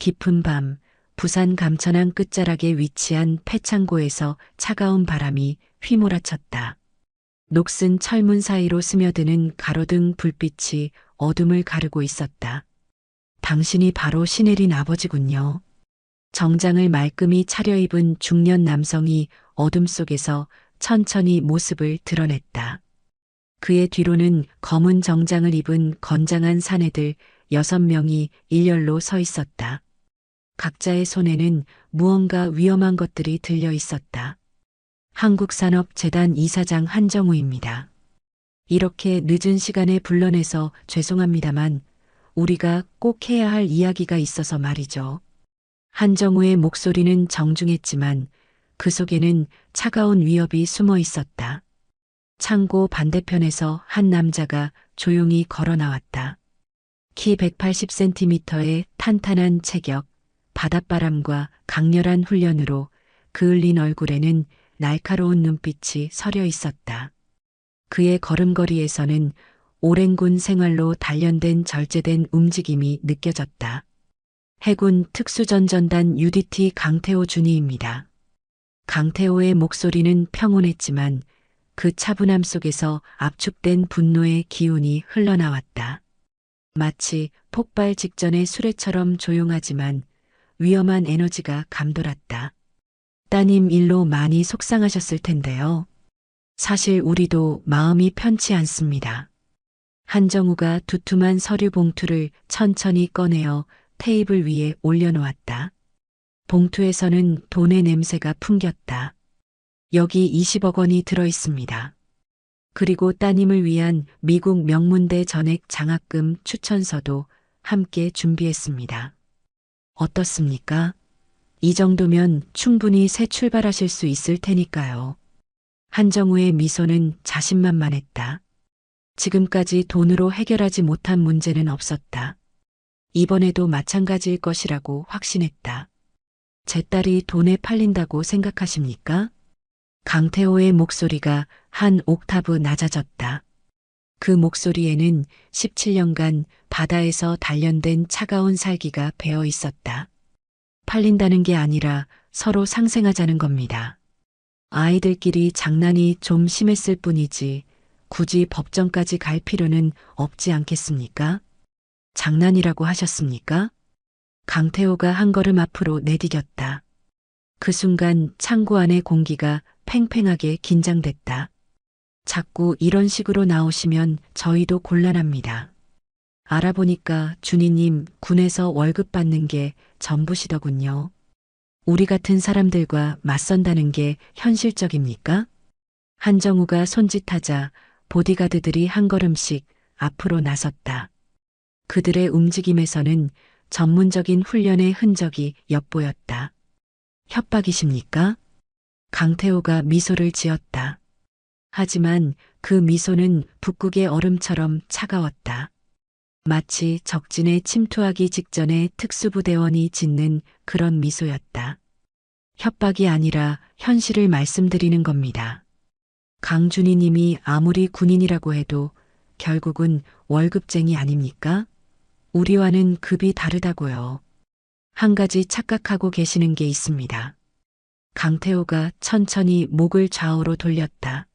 깊은 밤, 부산 감천항 끝자락에 위치한 폐창고에서 차가운 바람이 휘몰아쳤다. 녹슨 철문 사이로 스며드는 가로등 불빛이 어둠을 가르고 있었다. 당신이 바로 신혜린 아버지군요. 정장을 말끔히 차려입은 중년 남성이 어둠 속에서 천천히 모습을 드러냈다. 그의 뒤로는 검은 정장을 입은 건장한 사내들 6명이 일렬로 서 있었다. 각자의 손에는 무언가 위험한 것들이 들려 있었다. 한국산업재단 이사장 한정우입니다. 이렇게 늦은 시간에 불러내서 죄송합니다만 우리가 꼭 해야 할 이야기가 있어서 말이죠. 한정우의 목소리는 정중했지만 그 속에는 차가운 위협이 숨어 있었다. 창고 반대편에서 한 남자가 조용히 걸어 나왔다. 키 180cm의 탄탄한 체격, 바닷바람과 강렬한 훈련으로 그을린 얼굴에는 날카로운 눈빛이 서려 있었다. 그의 걸음걸이에서는 오랜 군 생활로 단련된 절제된 움직임이 느껴졌다. 해군 특수전전단 UDT 강태호 준이입니다. 강태호의 목소리는 평온했지만 그 차분함 속에서 압축된 분노의 기운이 흘러나왔다. 마치 폭발 직전의 수레처럼 조용하지만 위험한 에너지가 감돌았다. 따님 일로 많이 속상하셨을 텐데요. 사실 우리도 마음이 편치 않습니다. 한정우가 두툼한 서류 봉투를 천천히 꺼내어 테이블 위에 올려놓았다. 봉투에서는 돈의 냄새가 풍겼다. 여기 20억 원이 들어 있습니다. 그리고 따님을 위한 미국 명문대 전액 장학금 추천서도 함께 준비했습니다. 어떻습니까? 이 정도면 충분히 새 출발하실 수 있을 테니까요. 한정우의 미소는 자신만만했다. 지금까지 돈으로 해결하지 못한 문제는 없었다. 이번에도 마찬가지일 것이라고 확신했다. 제 딸이 돈에 팔린다고 생각하십니까? 강태호의 목소리가 한 옥타브 낮아졌다. 그 목소리에는 17년간 바다에서 단련된 차가운 살기가 배어 있었다. 팔린다는 게 아니라 서로 상생하자는 겁니다. 아이들끼리 장난이 좀 심했을 뿐이지 굳이 법정까지 갈 필요는 없지 않겠습니까? 장난이라고 하셨습니까? 강태호가 한 걸음 앞으로 내디뎠다. 그 순간 창고 안의 공기가 팽팽하게 긴장됐다. 자꾸 이런 식으로 나오시면 저희도 곤란합니다. 알아보니까 준이님 군에서 월급 받는 게 전부시더군요. 우리 같은 사람들과 맞선다는 게 현실적입니까? 한정우가 손짓하자 보디가드들이 한 걸음씩 앞으로 나섰다. 그들의 움직임에서는 전문적인 훈련의 흔적이 엿보였다. 협박이십니까? 강태호가 미소를 지었다. 하지만 그 미소는 북극의 얼음처럼 차가웠다. 마치 적진에 침투하기 직전에 특수부대원이 짓는 그런 미소였다. 협박이 아니라 현실을 말씀드리는 겁니다. 강준희 님이 아무리 군인이라고 해도 결국은 월급쟁이 아닙니까? 우리와는 급이 다르다고요. 한 가지 착각하고 계시는 게 있습니다. 강태호가 천천히 목을 좌우로 돌렸다.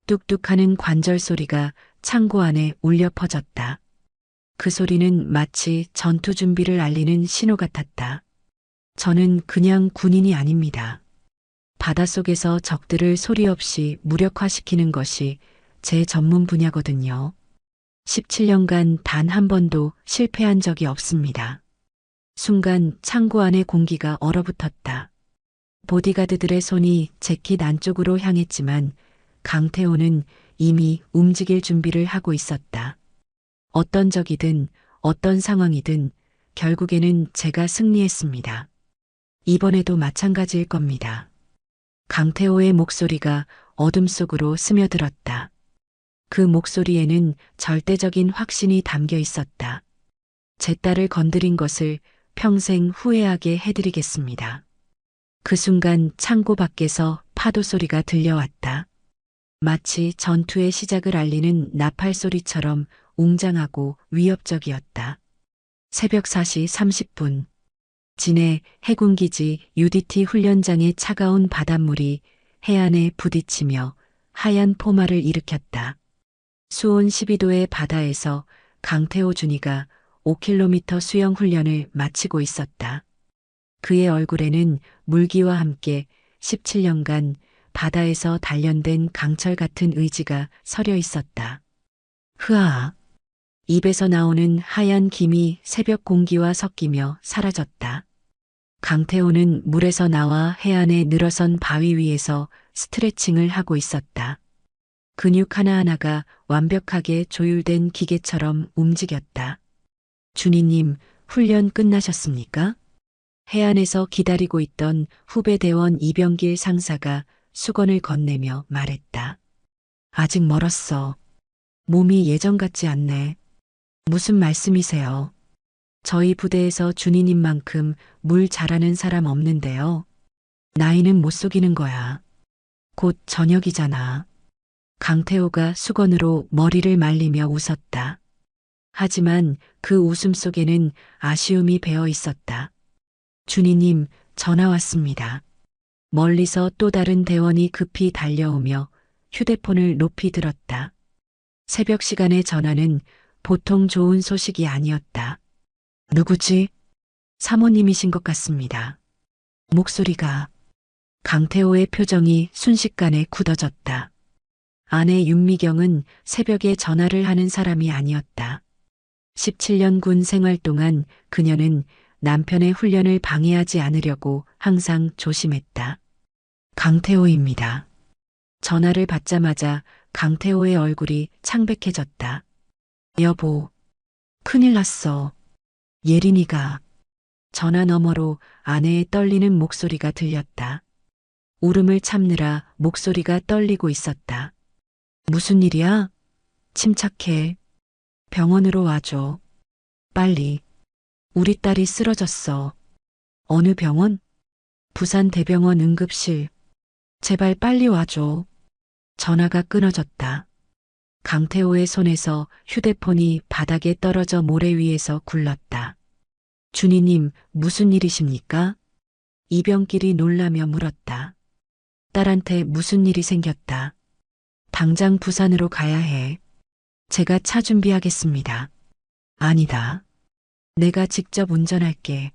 뚝뚝하는 관절 소리가 창고 안에 울려 퍼졌다. 그 소리는 마치 전투 준비를 알리는 신호 같았다. 저는 그냥 군인이 아닙니다. 바닷속에서 적들을 소리 없이 무력화시키는 것이 제 전문 분야거든요. 17년간 단 한 번도 실패한 적이 없습니다. 순간 창고 안의 공기가 얼어붙었다. 보디가드들의 손이 재킷 안쪽으로 향했지만 강태호는 이미 움직일 준비를 하고 있었다. 어떤 적이든 어떤 상황이든 결국에는 제가 승리했습니다. 이번에도 마찬가지일 겁니다. 강태호의 목소리가 어둠 속으로 스며들었다. 그 목소리에는 절대적인 확신이 담겨 있었다. 제 딸을 건드린 것을 평생 후회하게 해드리겠습니다. 그 순간 창고 밖에서 파도 소리가 들려왔다. 마치 전투의 시작을 알리는 나팔 소리처럼 웅장하고 위협적이었다. 새벽 4시 30분. 진해 해군기지 UDT 훈련장의 차가운 바닷물이 해안에 부딪히며 하얀 포마를 일으켰다. 수온 12도의 바다에서 강태호 준이가 5km 수영 훈련을 마치고 있었다. 그의 얼굴에는 물기와 함께 17년간 바다에서 단련된 강철 같은 의지가 서려 있었다. 흐아. 입에서 나오는 하얀 김이 새벽 공기와 섞이며 사라졌다. 강태호는 물에서 나와 해안에 늘어선 바위 위에서 스트레칭을 하고 있었다. 근육 하나하나가 완벽하게 조율된 기계처럼 움직였다. 준이님, 훈련 끝나셨습니까? 해안에서 기다리고 있던 후배 대원 이병길 상사가 수건을 건네며 말했다. 아직 멀었어. 몸이 예전 같지 않네. 무슨 말씀이세요? 저희 부대에서 준이님만큼 물 잘하는 사람 없는데요. 나이는 못 속이는 거야. 곧 저녁이잖아. 강태호가 수건으로 머리를 말리며 웃었다. 하지만 그 웃음 속에는 아쉬움이 배어 있었다. 준이님, 전화 왔습니다. 멀리서 또 다른 대원이 급히 달려오며 휴대폰을 높이 들었다. 새벽 시간의 전화는 보통 좋은 소식이 아니었다. 누구지? 사모님이신 것 같습니다. 목소리가. 강태호의 표정이 순식간에 굳어졌다. 아내 윤미경은 새벽에 전화를 하는 사람이 아니었다. 17년 군 생활 동안 그녀는 남편의 훈련을 방해하지 않으려고 항상 조심했다. 강태호입니다. 전화를 받자마자 강태호의 얼굴이 창백해졌다. 여보, 큰일 났어. 예린이가. 전화 너머로 아내의 떨리는 목소리가 들렸다. 울음을 참느라 목소리가 떨리고 있었다. 무슨 일이야? 침착해. 병원으로 와줘. 빨리. 우리 딸이 쓰러졌어. 어느 병원? 부산 대병원 응급실. 제발 빨리 와줘. 전화가 끊어졌다. 강태호의 손에서 휴대폰이 바닥에 떨어져 모래 위에서 굴렀다. 준이님, 무슨 일이십니까? 이병길이 놀라며 물었다. 딸한테 무슨 일이 생겼다. 당장 부산으로 가야 해. 제가 차 준비하겠습니다. 아니다. 내가 직접 운전할게.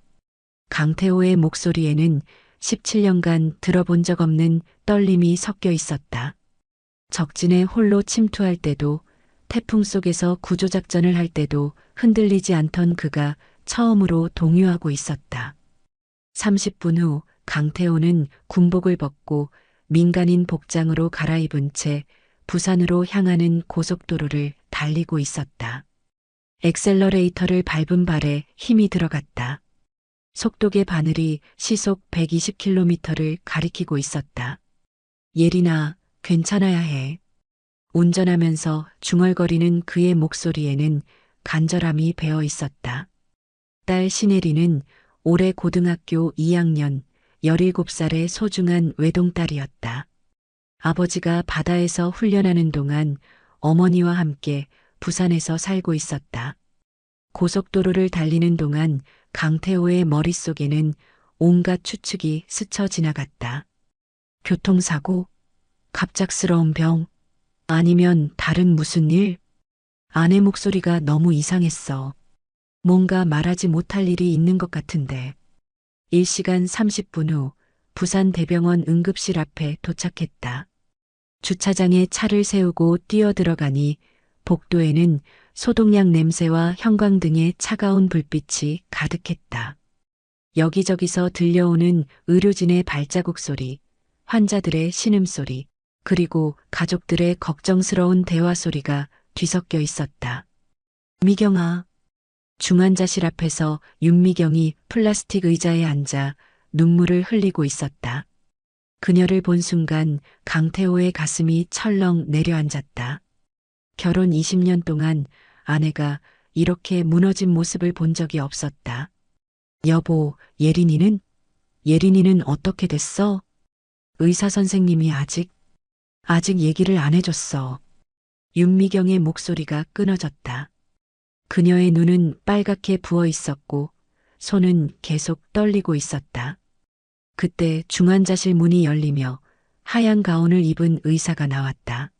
강태호의 목소리에는 17년간 들어본 적 없는 떨림이 섞여 있었다. 적진에 홀로 침투할 때도 태풍 속에서 구조작전을 할 때도 흔들리지 않던 그가 처음으로 동요하고 있었다. 30분 후 강태호는 군복을 벗고 민간인 복장으로 갈아입은 채 부산으로 향하는 고속도로를 달리고 있었다. 엑셀러레이터를 밟은 발에 힘이 들어갔다. 속도계 바늘이 시속 120km를 가리키고 있었다. 예린아, 괜찮아야 해. 운전하면서 중얼거리는 그의 목소리에는 간절함이 배어 있었다. 딸 신혜리는 올해 고등학교 2학년 17살의 소중한 외동딸이었다. 아버지가 바다에서 훈련하는 동안 어머니와 함께 부산에서 살고 있었다. 고속도로를 달리는 동안 강태호의 머릿속에는 온갖 추측이 스쳐 지나갔다. 교통사고? 갑작스러운 병? 아니면 다른 무슨 일? 아내 목소리가 너무 이상했어. 뭔가 말하지 못할 일이 있는 것 같은데. 1시간 30분 후 부산 대병원 응급실 앞에 도착했다. 주차장에 차를 세우고 뛰어들어가니 복도에는 소독약 냄새와 형광등의 차가운 불빛이 가득했다. 여기저기서 들려오는 의료진의 발자국 소리, 환자들의 신음소리, 그리고 가족들의 걱정스러운 대화 소리가 뒤섞여 있었다. 미경아. 중환자실 앞에서 윤미경이 플라스틱 의자에 앉아 눈물을 흘리고 있었다. 그녀를 본 순간 강태호의 가슴이 철렁 내려앉았다. 결혼 20년 동안 아내가 이렇게 무너진 모습을 본 적이 없었다. 여보, 예린이는 어떻게 됐어? 의사 선생님이 아직 얘기를 안 해줬어. 윤미경의 목소리가 끊어졌다. 그녀의 눈은 빨갛게 부어 있었고 손은 계속 떨리고 있었다. 그때 중환자실 문이 열리며 하얀 가운을 입은 의사가 나왔다.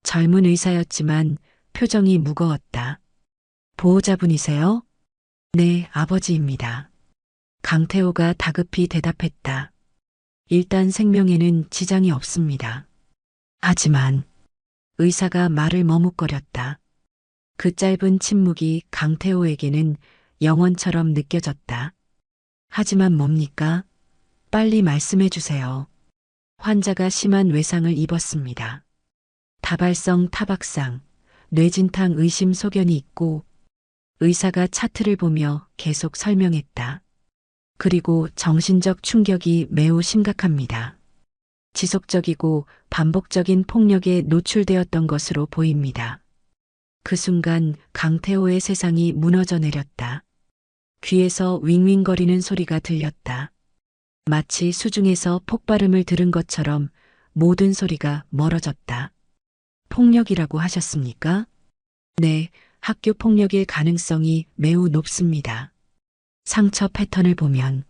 젊은 의사였지만 표정이 무거웠다. 보호자분이세요? 네, 아버지입니다. 강태호가 다급히 대답했다. 일단 생명에는 지장이 없습니다. 하지만 의사가 말을 머뭇거렸다. 그 짧은 침묵이 강태호에게는 영원처럼 느껴졌다. 하지만 뭡니까? 빨리 말씀해 주세요. 환자가 심한 외상을 입었습니다. 다발성 타박상, 뇌진탕 의심 소견이 있고 의사가 차트를 보며 계속 설명했다. 그리고 정신적 충격이 매우 심각합니다. 지속적이고 반복적인 폭력에 노출되었던 것으로 보입니다. 그 순간 강태호의 세상이 무너져 내렸다. 귀에서 윙윙거리는 소리가 들렸다. 마치 수중에서 폭발음을 들은 것처럼 모든 소리가 멀어졌다. 폭력이라고 하셨습니까? 네, 학교 폭력일 가능성이 매우 높습니다. 상처 패턴을 보면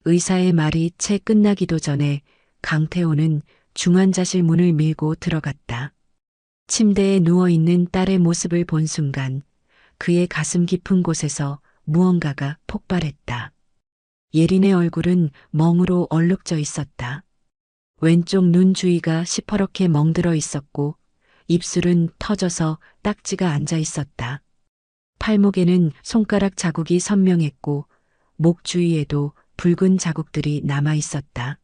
의사의 말이 채 끝나기도 전에 강태호는 중환자실 문을 밀고 들어갔다. 침대에 누워있는 딸의 모습을 본 순간 그의 가슴 깊은 곳에서 무언가가 폭발했다. 예린의 얼굴은 멍으로 얼룩져 있었다. 왼쪽 눈 주위가 시퍼렇게 멍들어 있었고 입술은 터져서 딱지가 앉아 있었다. 팔목에는 손가락 자국이 선명했고 목 주위에도 붉은 자국들이 남아 있었다.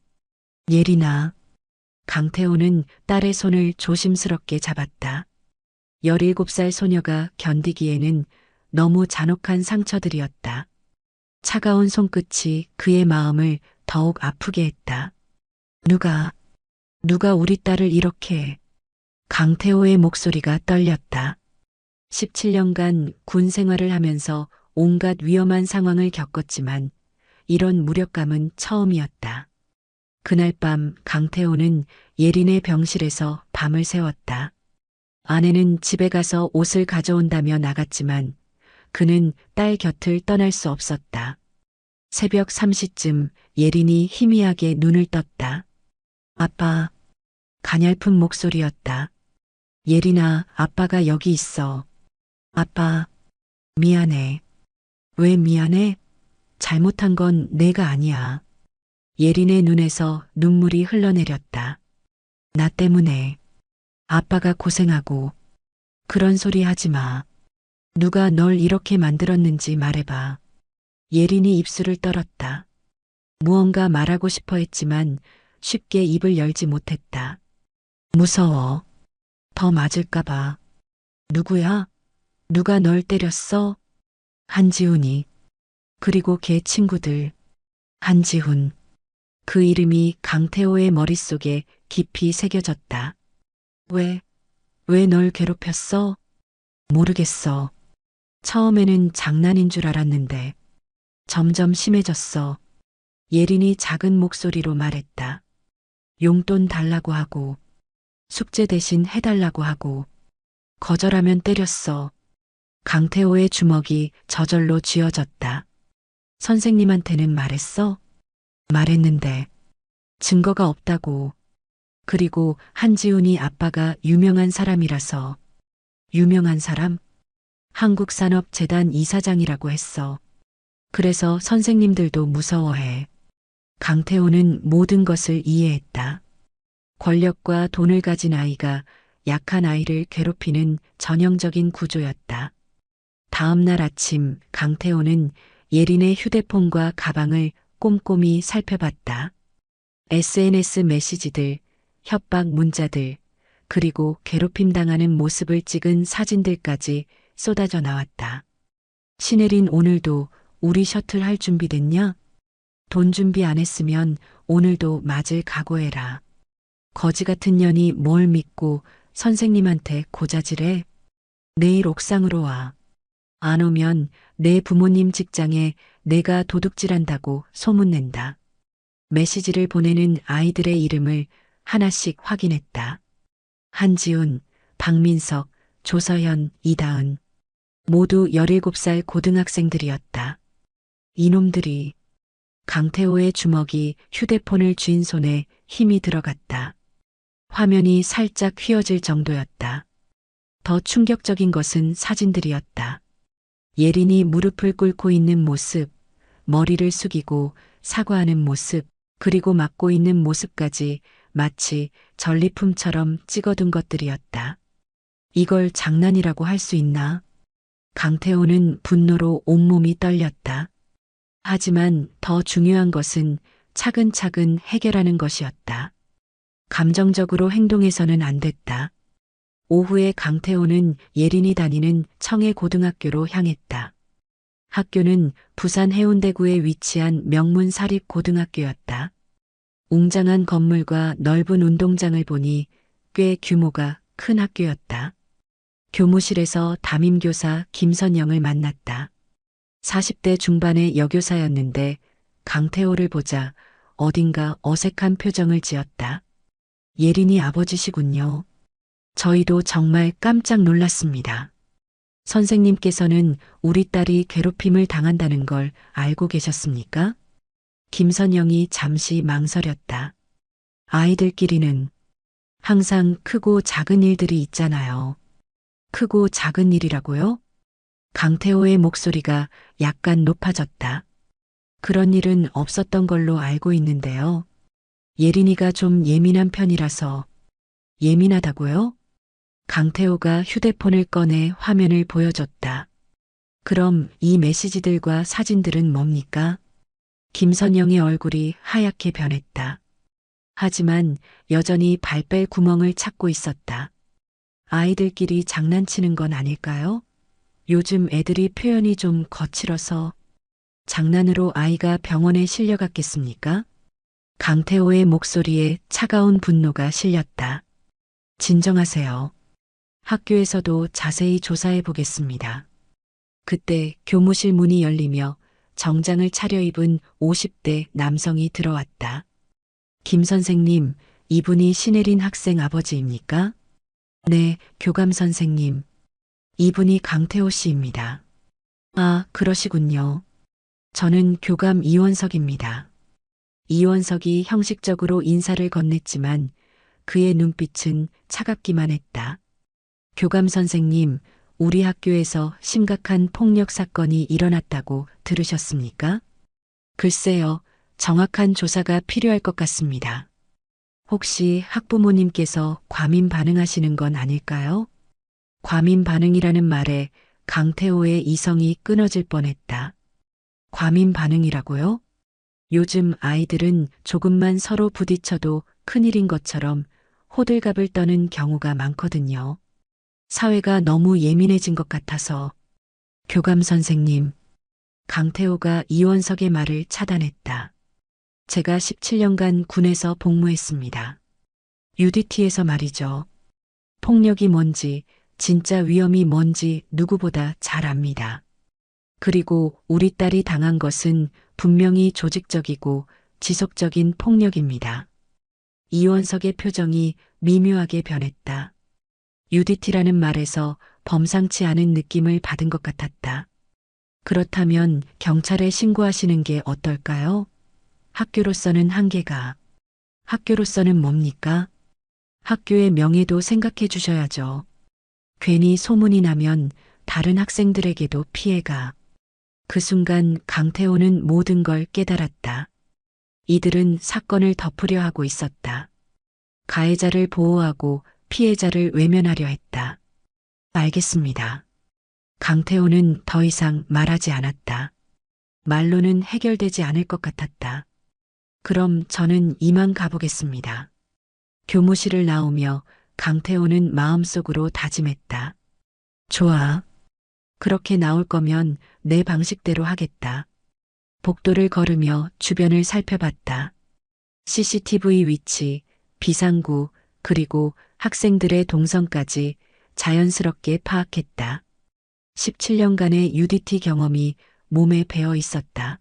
예린아. 강태호는 딸의 손을 조심스럽게 잡았다. 17살 소녀가 견디기에는 너무 잔혹한 상처들이었다. 차가운 손끝이 그의 마음을 더욱 아프게 했다. 누가 우리 딸을 이렇게... 강태호의 목소리가 떨렸다. 17년간 군 생활을 하면서 온갖 위험한 상황을 겪었지만 이런 무력감은 처음이었다. 그날 밤 강태호는 예린의 병실에서 밤을 새웠다. 아내는 집에 가서 옷을 가져온다며 나갔지만 그는 딸 곁을 떠날 수 없었다. 새벽 3시쯤 예린이 희미하게 눈을 떴다. 아빠. 가냘픈 목소리였다. 예린아, 아빠가 여기 있어. 아빠, 미안해. 왜 미안해? 잘못한 건 내가 아니야. 예린의 눈에서 눈물이 흘러내렸다. 나 때문에. 아빠가 고생하고. 그런 소리 하지 마. 누가 널 이렇게 만들었는지 말해봐. 예린이 입술을 떨었다. 무언가 말하고 싶어 했지만 쉽게 입을 열지 못했다. 무서워. 더 맞을까봐. 누구야? 누가 널 때렸어? 한지훈이. 그리고 걔 친구들. 한지훈. 그 이름이 강태호의 머릿속에 깊이 새겨졌다. 왜 널 괴롭혔어? 모르겠어. 처음에는 장난인 줄 알았는데 점점 심해졌어. 예린이 작은 목소리로 말했다. 용돈 달라고 하고 숙제 대신 해달라고 하고 거절하면 때렸어. 강태호의 주먹이 저절로 쥐어졌다. 선생님한테는 말했어? 말했는데 증거가 없다고. 그리고 한지훈이 아빠가 유명한 사람이라서. 유명한 사람? 한국산업재단 이사장이라고 했어. 그래서 선생님들도 무서워해. 강태호는 모든 것을 이해했다. 권력과 돈을 가진 아이가 약한 아이를 괴롭히는 전형적인 구조였다. 다음 날 아침 강태호는 예린의 휴대폰과 가방을 꼼꼼히 살펴봤다. SNS 메시지들, 협박 문자들, 그리고 괴롭힘 당하는 모습을 찍은 사진들까지 쏟아져 나왔다. 신혜린, 오늘도 우리 셔틀 할 준비 됐냐? 돈 준비 안 했으면 오늘도 맞을 각오해라. 거지 같은 년이 뭘 믿고 선생님한테 고자질해? 내일 옥상으로 와. 안 오면 내 부모님 직장에 내가 도둑질한다고 소문낸다. 메시지를 보내는 아이들의 이름을 하나씩 확인했다. 한지훈, 박민석, 조서현, 이다은. 모두 17살 고등학생들이었다. 이놈들이. 강태호의 주먹이 휴대폰을 쥔 손에 힘이 들어갔다. 화면이 살짝 휘어질 정도였다. 더 충격적인 것은 사진들이었다. 예린이 무릎을 꿇고 있는 모습, 머리를 숙이고 사과하는 모습, 그리고 맞고 있는 모습까지 마치 전리품처럼 찍어둔 것들이었다. 이걸 장난이라고 할 수 있나? 강태호는 분노로 온몸이 떨렸다. 하지만 더 중요한 것은 차근차근 해결하는 것이었다. 감정적으로 행동해서는 안 됐다. 오후에 강태호는 예린이 다니는 청해고등학교로 향했다. 학교는 부산 해운대구에 위치한 명문 사립고등학교였다. 웅장한 건물과 넓은 운동장을 보니 꽤 규모가 큰 학교였다. 교무실에서 담임교사 김선영을 만났다. 40대 중반의 여교사였는데 강태호를 보자 어딘가 어색한 표정을 지었다. 예린이 아버지시군요. 저희도 정말 깜짝 놀랐습니다. 선생님께서는 우리 딸이 괴롭힘을 당한다는 걸 알고 계셨습니까? 김선영이 잠시 망설였다. 아이들끼리는 항상 크고 작은 일들이 있잖아요. 크고 작은 일이라고요? 강태호의 목소리가 약간 높아졌다. 그런 일은 없었던 걸로 알고 있는데요. 예린이가 좀 예민한 편이라서. 예민하다고요? 강태호가 휴대폰을 꺼내 화면을 보여줬다. 그럼 이 메시지들과 사진들은 뭡니까? 김선영의 얼굴이 하얗게 변했다. 하지만 여전히 발뺄 구멍을 찾고 있었다. 아이들끼리 장난치는 건 아닐까요? 요즘 애들이 표현이 좀 거칠어서. 장난으로 아이가 병원에 실려갔겠습니까? 강태호의 목소리에 차가운 분노가 실렸다. 진정하세요. 학교에서도 자세히 조사해 보겠습니다. 그때 교무실 문이 열리며 정장을 차려입은 50대 남성이 들어왔다. 김 선생님, 이분이 신혜린 학생 아버지입니까? 네, 교감 선생님. 이분이 강태호 씨입니다. 아, 그러시군요. 저는 교감 이원석입니다. 이원석이 형식적으로 인사를 건넸지만 그의 눈빛은 차갑기만 했다. 교감 선생님, 우리 학교에서 심각한 폭력 사건이 일어났다고 들으셨습니까? 글쎄요, 정확한 조사가 필요할 것 같습니다. 혹시 학부모님께서 과민 반응하시는 건 아닐까요? 과민 반응이라는 말에 강태호의 이성이 끊어질 뻔했다. 과민 반응이라고요? 요즘 아이들은 조금만 서로 부딪혀도 큰일인 것처럼 호들갑을 떠는 경우가 많거든요. 사회가 너무 예민해진 것 같아서. 교감 선생님, 강태호가 이원석의 말을 차단했다. 제가 17년간 군에서 복무했습니다. UDT에서 말이죠. 폭력이 뭔지, 진짜 위험이 뭔지 누구보다 잘 압니다. 그리고 우리 딸이 당한 것은 분명히 조직적이고 지속적인 폭력입니다. 이원석의 표정이 미묘하게 변했다. UDT라는 말에서 범상치 않은 느낌을 받은 것 같았다. 그렇다면 경찰에 신고하시는 게 어떨까요? 학교로서는 한계가. 학교로서는 뭡니까? 학교의 명예도 생각해 주셔야죠. 괜히 소문이 나면 다른 학생들에게도 피해가. 그 순간 강태호는 모든 걸 깨달았다. 이들은 사건을 덮으려 하고 있었다. 가해자를 보호하고 피해자를 외면하려 했다. 알겠습니다. 강태호는 더 이상 말하지 않았다. 말로는 해결되지 않을 것 같았다. 그럼 저는 이만 가보겠습니다. 교무실을 나오며 강태호는 마음속으로 다짐했다. 좋아. 그렇게 나올 거면 내 방식대로 하겠다. 복도를 걸으며 주변을 살펴봤다. CCTV 위치, 비상구, 그리고 학생들의 동선까지 자연스럽게 파악했다. 17년간의 UDT 경험이 몸에 배어 있었다.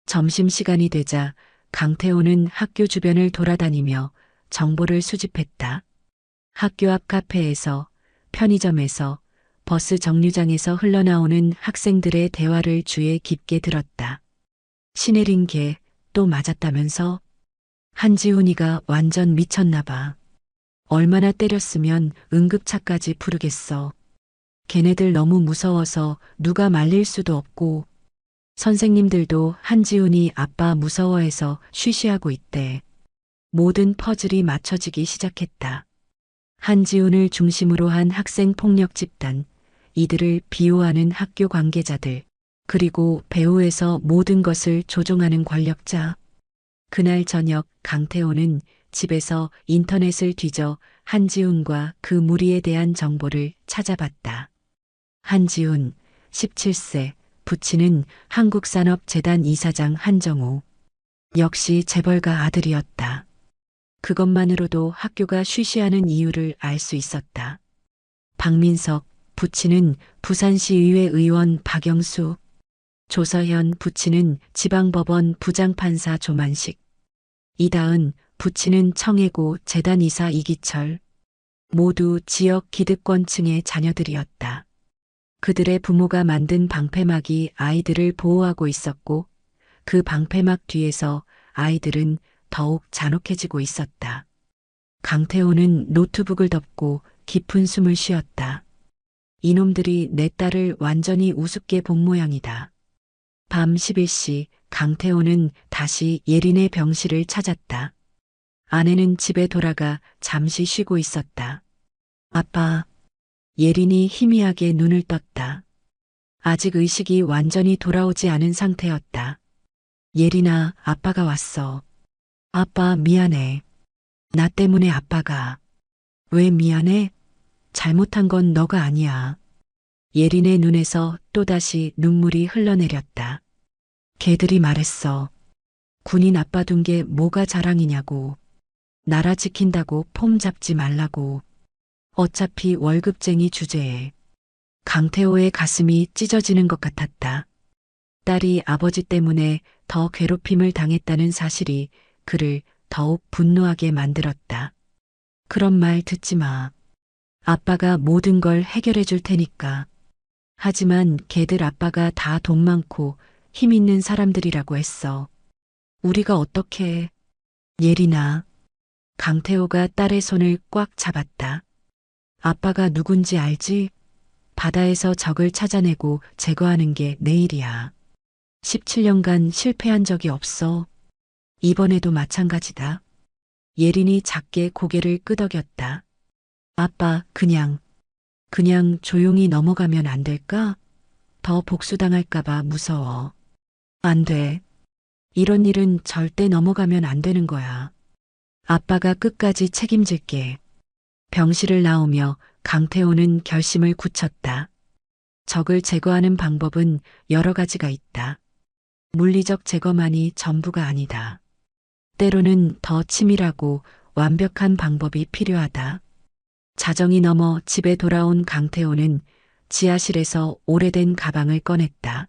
점심시간이 되자 강태호는 학교 주변을 돌아다니며 정보를 수집했다. 학교 앞 카페에서, 편의점에서, 버스 정류장에서 흘러나오는 학생들의 대화를 주의 깊게 들었다. 신혜린 걔 또 맞았다면서? 한지훈이가 완전 미쳤나 봐. 얼마나 때렸으면 응급차까지 부르겠어. 걔네들 너무 무서워서 누가 말릴 수도 없고 선생님들도 한지훈이 아빠 무서워해서 쉬쉬하고 있대. 모든 퍼즐이 맞춰지기 시작했다. 한지훈을 중심으로 한 학생 폭력 집단, 이들을 비호하는 학교 관계자들, 그리고 배후에서 모든 것을 조종하는 권력자. 그날 저녁 강태호는 집에서 인터넷을 뒤져 한지훈과 그 무리에 대한 정보를 찾아봤다. 한지훈, 17세, 부친은 한국산업재단 이사장 한정우. 역시 재벌가 아들이었다. 그것만으로도 학교가 쉬쉬하는 이유를 알 수 있었다. 박민석, 부친은 부산시의회 의원 박영수. 조서현, 부친은 지방법원 부장판사 조만식. 이다은, 부친은 청해고 재단이사 이기철. 모두 지역 기득권층의 자녀들이었다. 그들의 부모가 만든 방패막이 아이들을 보호하고 있었고 그 방패막 뒤에서 아이들은 더욱 잔혹해지고 있었다. 강태호는 노트북을 덮고 깊은 숨을 쉬었다. 이놈들이 내 딸을 완전히 우습게 본 모양이다. 밤 11시 강태호는 다시 예린의 병실을 찾았다. 아내는 집에 돌아가 잠시 쉬고 있었다. 아빠. 예린이 희미하게 눈을 떴다. 아직 의식이 완전히 돌아오지 않은 상태였다. 예린아, 아빠가 왔어. 아빠 미안해. 나 때문에 아빠가. 왜 미안해? 잘못한 건 너가 아니야. 예린의 눈에서 또다시 눈물이 흘러내렸다. 걔들이 말했어. 군인 아빠 둔 게 뭐가 자랑이냐고. 나라 지킨다고 폼 잡지 말라고. 어차피 월급쟁이 주제에. 강태호의 가슴이 찢어지는 것 같았다. 딸이 아버지 때문에 더 괴롭힘을 당했다는 사실이 그를 더욱 분노하게 만들었다. 그런 말 듣지 마. 아빠가 모든 걸 해결해 줄 테니까. 하지만 걔들 아빠가 다 돈 많고 힘 있는 사람들이라고 했어. 우리가 어떻게 해? 예린아. 강태호가 딸의 손을 꽉 잡았다. 아빠가 누군지 알지? 바다에서 적을 찾아내고 제거하는 게 내 일이야. 17년간 실패한 적이 없어. 이번에도 마찬가지다. 예린이 작게 고개를 끄덕였다. 아빠, 그냥 조용히 넘어가면 안 될까? 더 복수당할까봐 무서워. 안 돼. 이런 일은 절대 넘어가면 안 되는 거야. 아빠가 끝까지 책임질게. 병실을 나오며 강태호는 결심을 굳혔다. 적을 제거하는 방법은 여러 가지가 있다. 물리적 제거만이 전부가 아니다. 때로는 더 치밀하고 완벽한 방법이 필요하다. 자정이 넘어 집에 돌아온 강태호는 지하실에서 오래된 가방을 꺼냈다.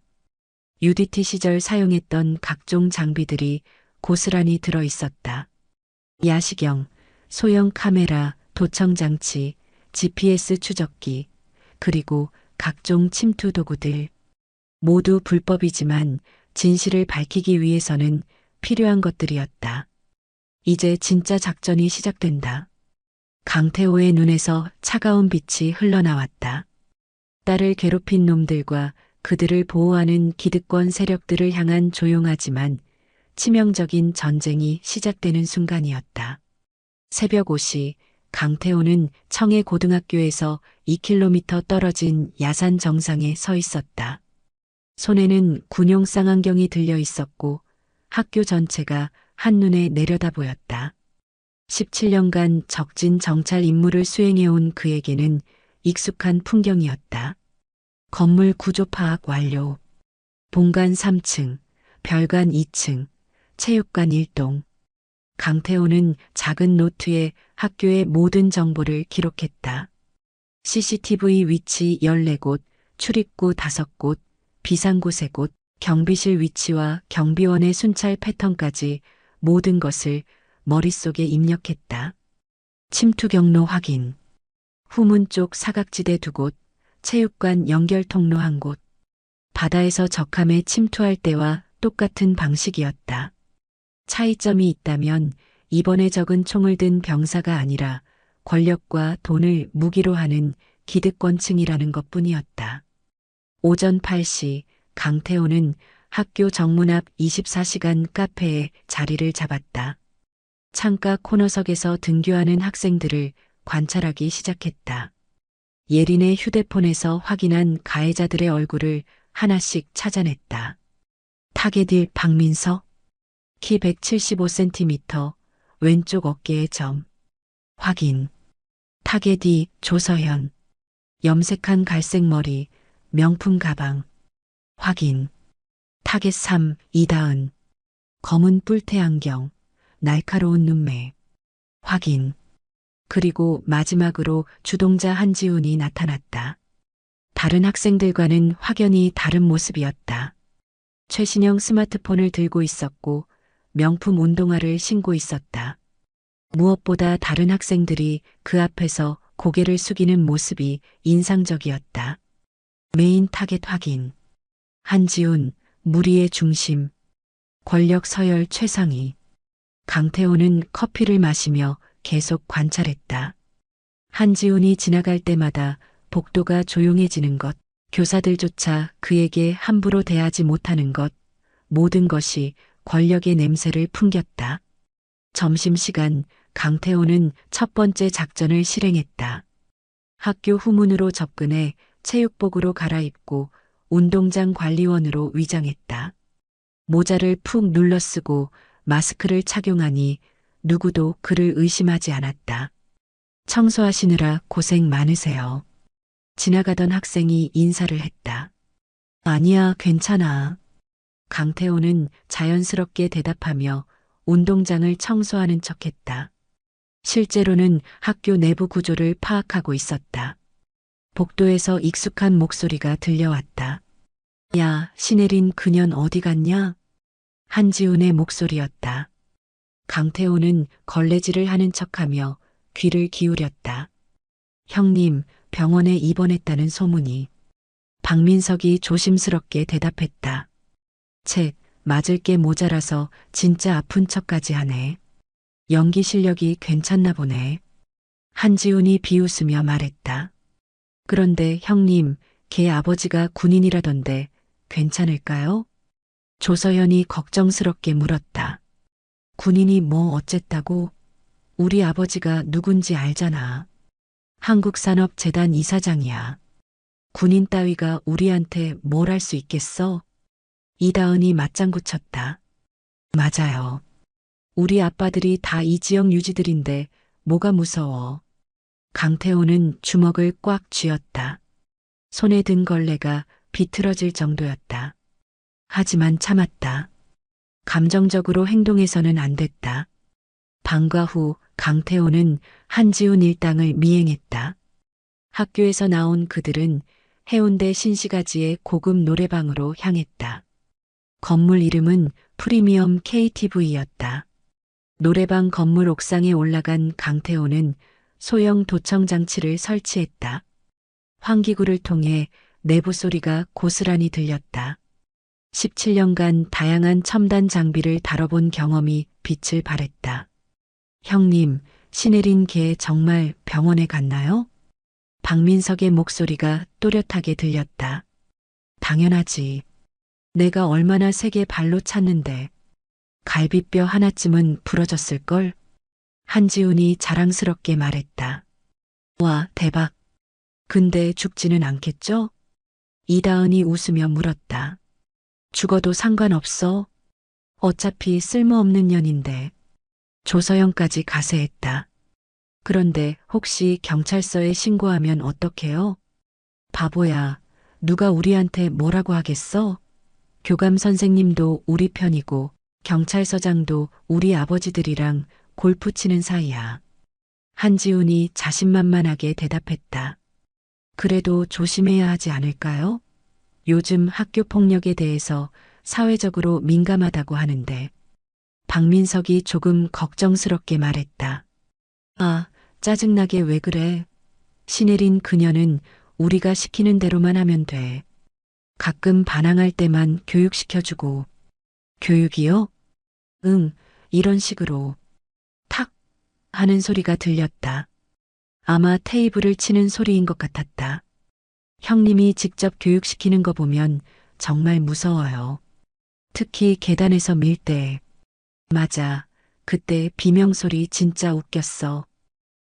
UDT 시절 사용했던 각종 장비들이 고스란히 들어 있었다. 야시경, 소형 카메라, 도청장치, GPS 추적기, 그리고 각종 침투 도구들. 모두 불법이지만 진실을 밝히기 위해서는 필요한 것들이었다. 이제 진짜 작전이 시작된다. 강태호의 눈에서 차가운 빛이 흘러나왔다. 딸을 괴롭힌 놈들과 그들을 보호하는 기득권 세력들을 향한 조용하지만 치명적인 전쟁이 시작되는 순간이었다. 새벽 5시 강태호는 청해 고등학교에서 2km 떨어진 야산 정상에 서 있었다. 손에는 군용 쌍안경이 들려 있었고 학교 전체가 한눈에 내려다 보였다. 17년간 적진 정찰 임무를 수행해온 그에게는 익숙한 풍경이었다. 건물 구조 파악 완료. 본관 3층, 별관 2층, 체육관 1동. 강태호는 작은 노트에 학교의 모든 정보를 기록했다. CCTV 위치 14곳, 출입구 5곳, 비상구 3곳, 경비실 위치와 경비원의 순찰 패턴까지 모든 것을 머릿속에 입력했다. 침투 경로 확인. 후문 쪽 사각지대 2곳, 체육관 연결 통로 1곳. 바다에서 적함에 침투할 때와 똑같은 방식이었다. 차이점이 있다면 이번에 적은 총을 든 병사가 아니라 권력과 돈을 무기로 하는 기득권층이라는 것뿐이었다. 오전 8시 강태호는 학교 정문 앞 24시간 카페에 자리를 잡았다. 창가 코너석에서 등교하는 학생들을 관찰하기 시작했다. 예린의 휴대폰에서 확인한 가해자들의 얼굴을 하나씩 찾아냈다. 타겟일 박민석, 키 175cm, 왼쪽 어깨에 점. 확인. 타겟이 조서현, 염색한 갈색 머리, 명품 가방. 확인. 타겟 3 이다은, 검은 뿔테 안경, 날카로운 눈매. 확인. 그리고 마지막으로 주동자 한지훈이 나타났다. 다른 학생들과는 확연히 다른 모습이었다. 최신형 스마트폰을 들고 있었고 명품 운동화를 신고 있었다. 무엇보다 다른 학생들이 그 앞에서 고개를 숙이는 모습이 인상적이었다. 메인 타겟 확인. 한지훈, 무리의 중심. 권력 서열 최상위. 강태호는 커피를 마시며 계속 관찰했다. 한지훈이 지나갈 때마다 복도가 조용해지는 것, 교사들조차 그에게 함부로 대하지 못하는 것, 모든 것이 권력의 냄새를 풍겼다. 점심시간 강태호는 첫 번째 작전을 실행했다. 학교 후문으로 접근해 체육복으로 갈아입고 운동장 관리원으로 위장했다. 모자를 푹 눌러쓰고 마스크를 착용하니 누구도 그를 의심하지 않았다. 청소하시느라 고생 많으세요. 지나가던 학생이 인사를 했다. 아니야, 괜찮아. 강태호는 자연스럽게 대답하며 운동장을 청소하는 척했다. 실제로는 학교 내부 구조를 파악하고 있었다. 복도에서 익숙한 목소리가 들려왔다. 야, 신혜린 그년 어디 갔냐? 한지훈의 목소리였다. 강태호는 걸레질을 하는 척하며 귀를 기울였다. 형님, 병원에 입원했다는 소문이. 박민석이 조심스럽게 대답했다. 책, 맞을 게 모자라서 진짜 아픈 척까지 하네. 연기 실력이 괜찮나 보네. 한지훈이 비웃으며 말했다. 그런데 형님, 걔 아버지가 군인이라던데 괜찮을까요? 조서현이 걱정스럽게 물었다. 군인이 뭐 어쨌다고? 우리 아버지가 누군지 알잖아. 한국산업재단 이사장이야. 군인 따위가 우리한테 뭘 할 수 있겠어? 이다은이 맞장구 쳤다. 맞아요. 우리 아빠들이 다 이 지역 유지들인데 뭐가 무서워. 강태호는 주먹을 꽉 쥐었다. 손에 든 걸레가 비틀어질 정도였다. 하지만 참았다. 감정적으로 행동해서는 안 됐다. 방과 후 강태호는 한지훈 일당을 미행했다. 학교에서 나온 그들은 해운대 신시가지의 고급 노래방으로 향했다. 건물 이름은 프리미엄 KTV였다. 노래방 건물 옥상에 올라간 강태호는 소형 도청 장치를 설치했다. 환기구를 통해 내부 소리가 고스란히 들렸다. 17년간 다양한 첨단 장비를 다뤄본 경험이 빛을 발했다. 형님, 신혜린 걔 정말 병원에 갔나요? 박민석의 목소리가 또렷하게 들렸다. 당연하지. 내가 얼마나 세게 발로 찼는데. 갈비뼈 하나쯤은 부러졌을걸? 한지훈이 자랑스럽게 말했다. 와, 대박. 근데 죽지는 않겠죠? 이다은이 웃으며 물었다. 죽어도 상관없어. 어차피 쓸모없는 년인데. 조서영까지 가세했다. 그런데 혹시 경찰서에 신고하면 어떡해요? 바보야. 누가 우리한테 뭐라고 하겠어? 교감 선생님도 우리 편이고 경찰서장도 우리 아버지들이랑 골프 치는 사이야. 한지훈이 자신만만하게 대답했다. 그래도 조심해야 하지 않을까요? 요즘 학교 폭력에 대해서 사회적으로 민감하다고 하는데. 박민석이 조금 걱정스럽게 말했다. 아, 짜증나게 왜 그래? 신혜린 그녀는 우리가 시키는 대로만 하면 돼. 가끔 반항할 때만 교육시켜주고. 교육이요? 응, 이런 식으로 탁 하는 소리가 들렸다. 아마 테이블을 치는 소리인 것 같았다. 형님이 직접 교육시키는 거 보면 정말 무서워요. 특히 계단에서 밀 때. 맞아. 그때 비명소리 진짜 웃겼어.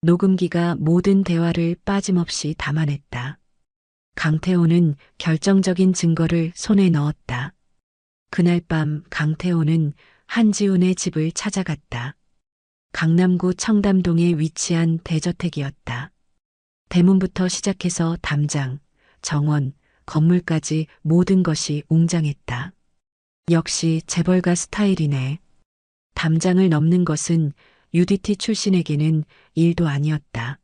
녹음기가 모든 대화를 빠짐없이 담아냈다. 강태호는 결정적인 증거를 손에 넣었다. 그날 밤 강태호는 한지훈의 집을 찾아갔다. 강남구 청담동에 위치한 대저택이었다. 대문부터 시작해서 담장, 정원, 건물까지 모든 것이 웅장했다. 역시 재벌가 스타일이네. 담장을 넘는 것은 UDT 출신에게는 일도 아니었다.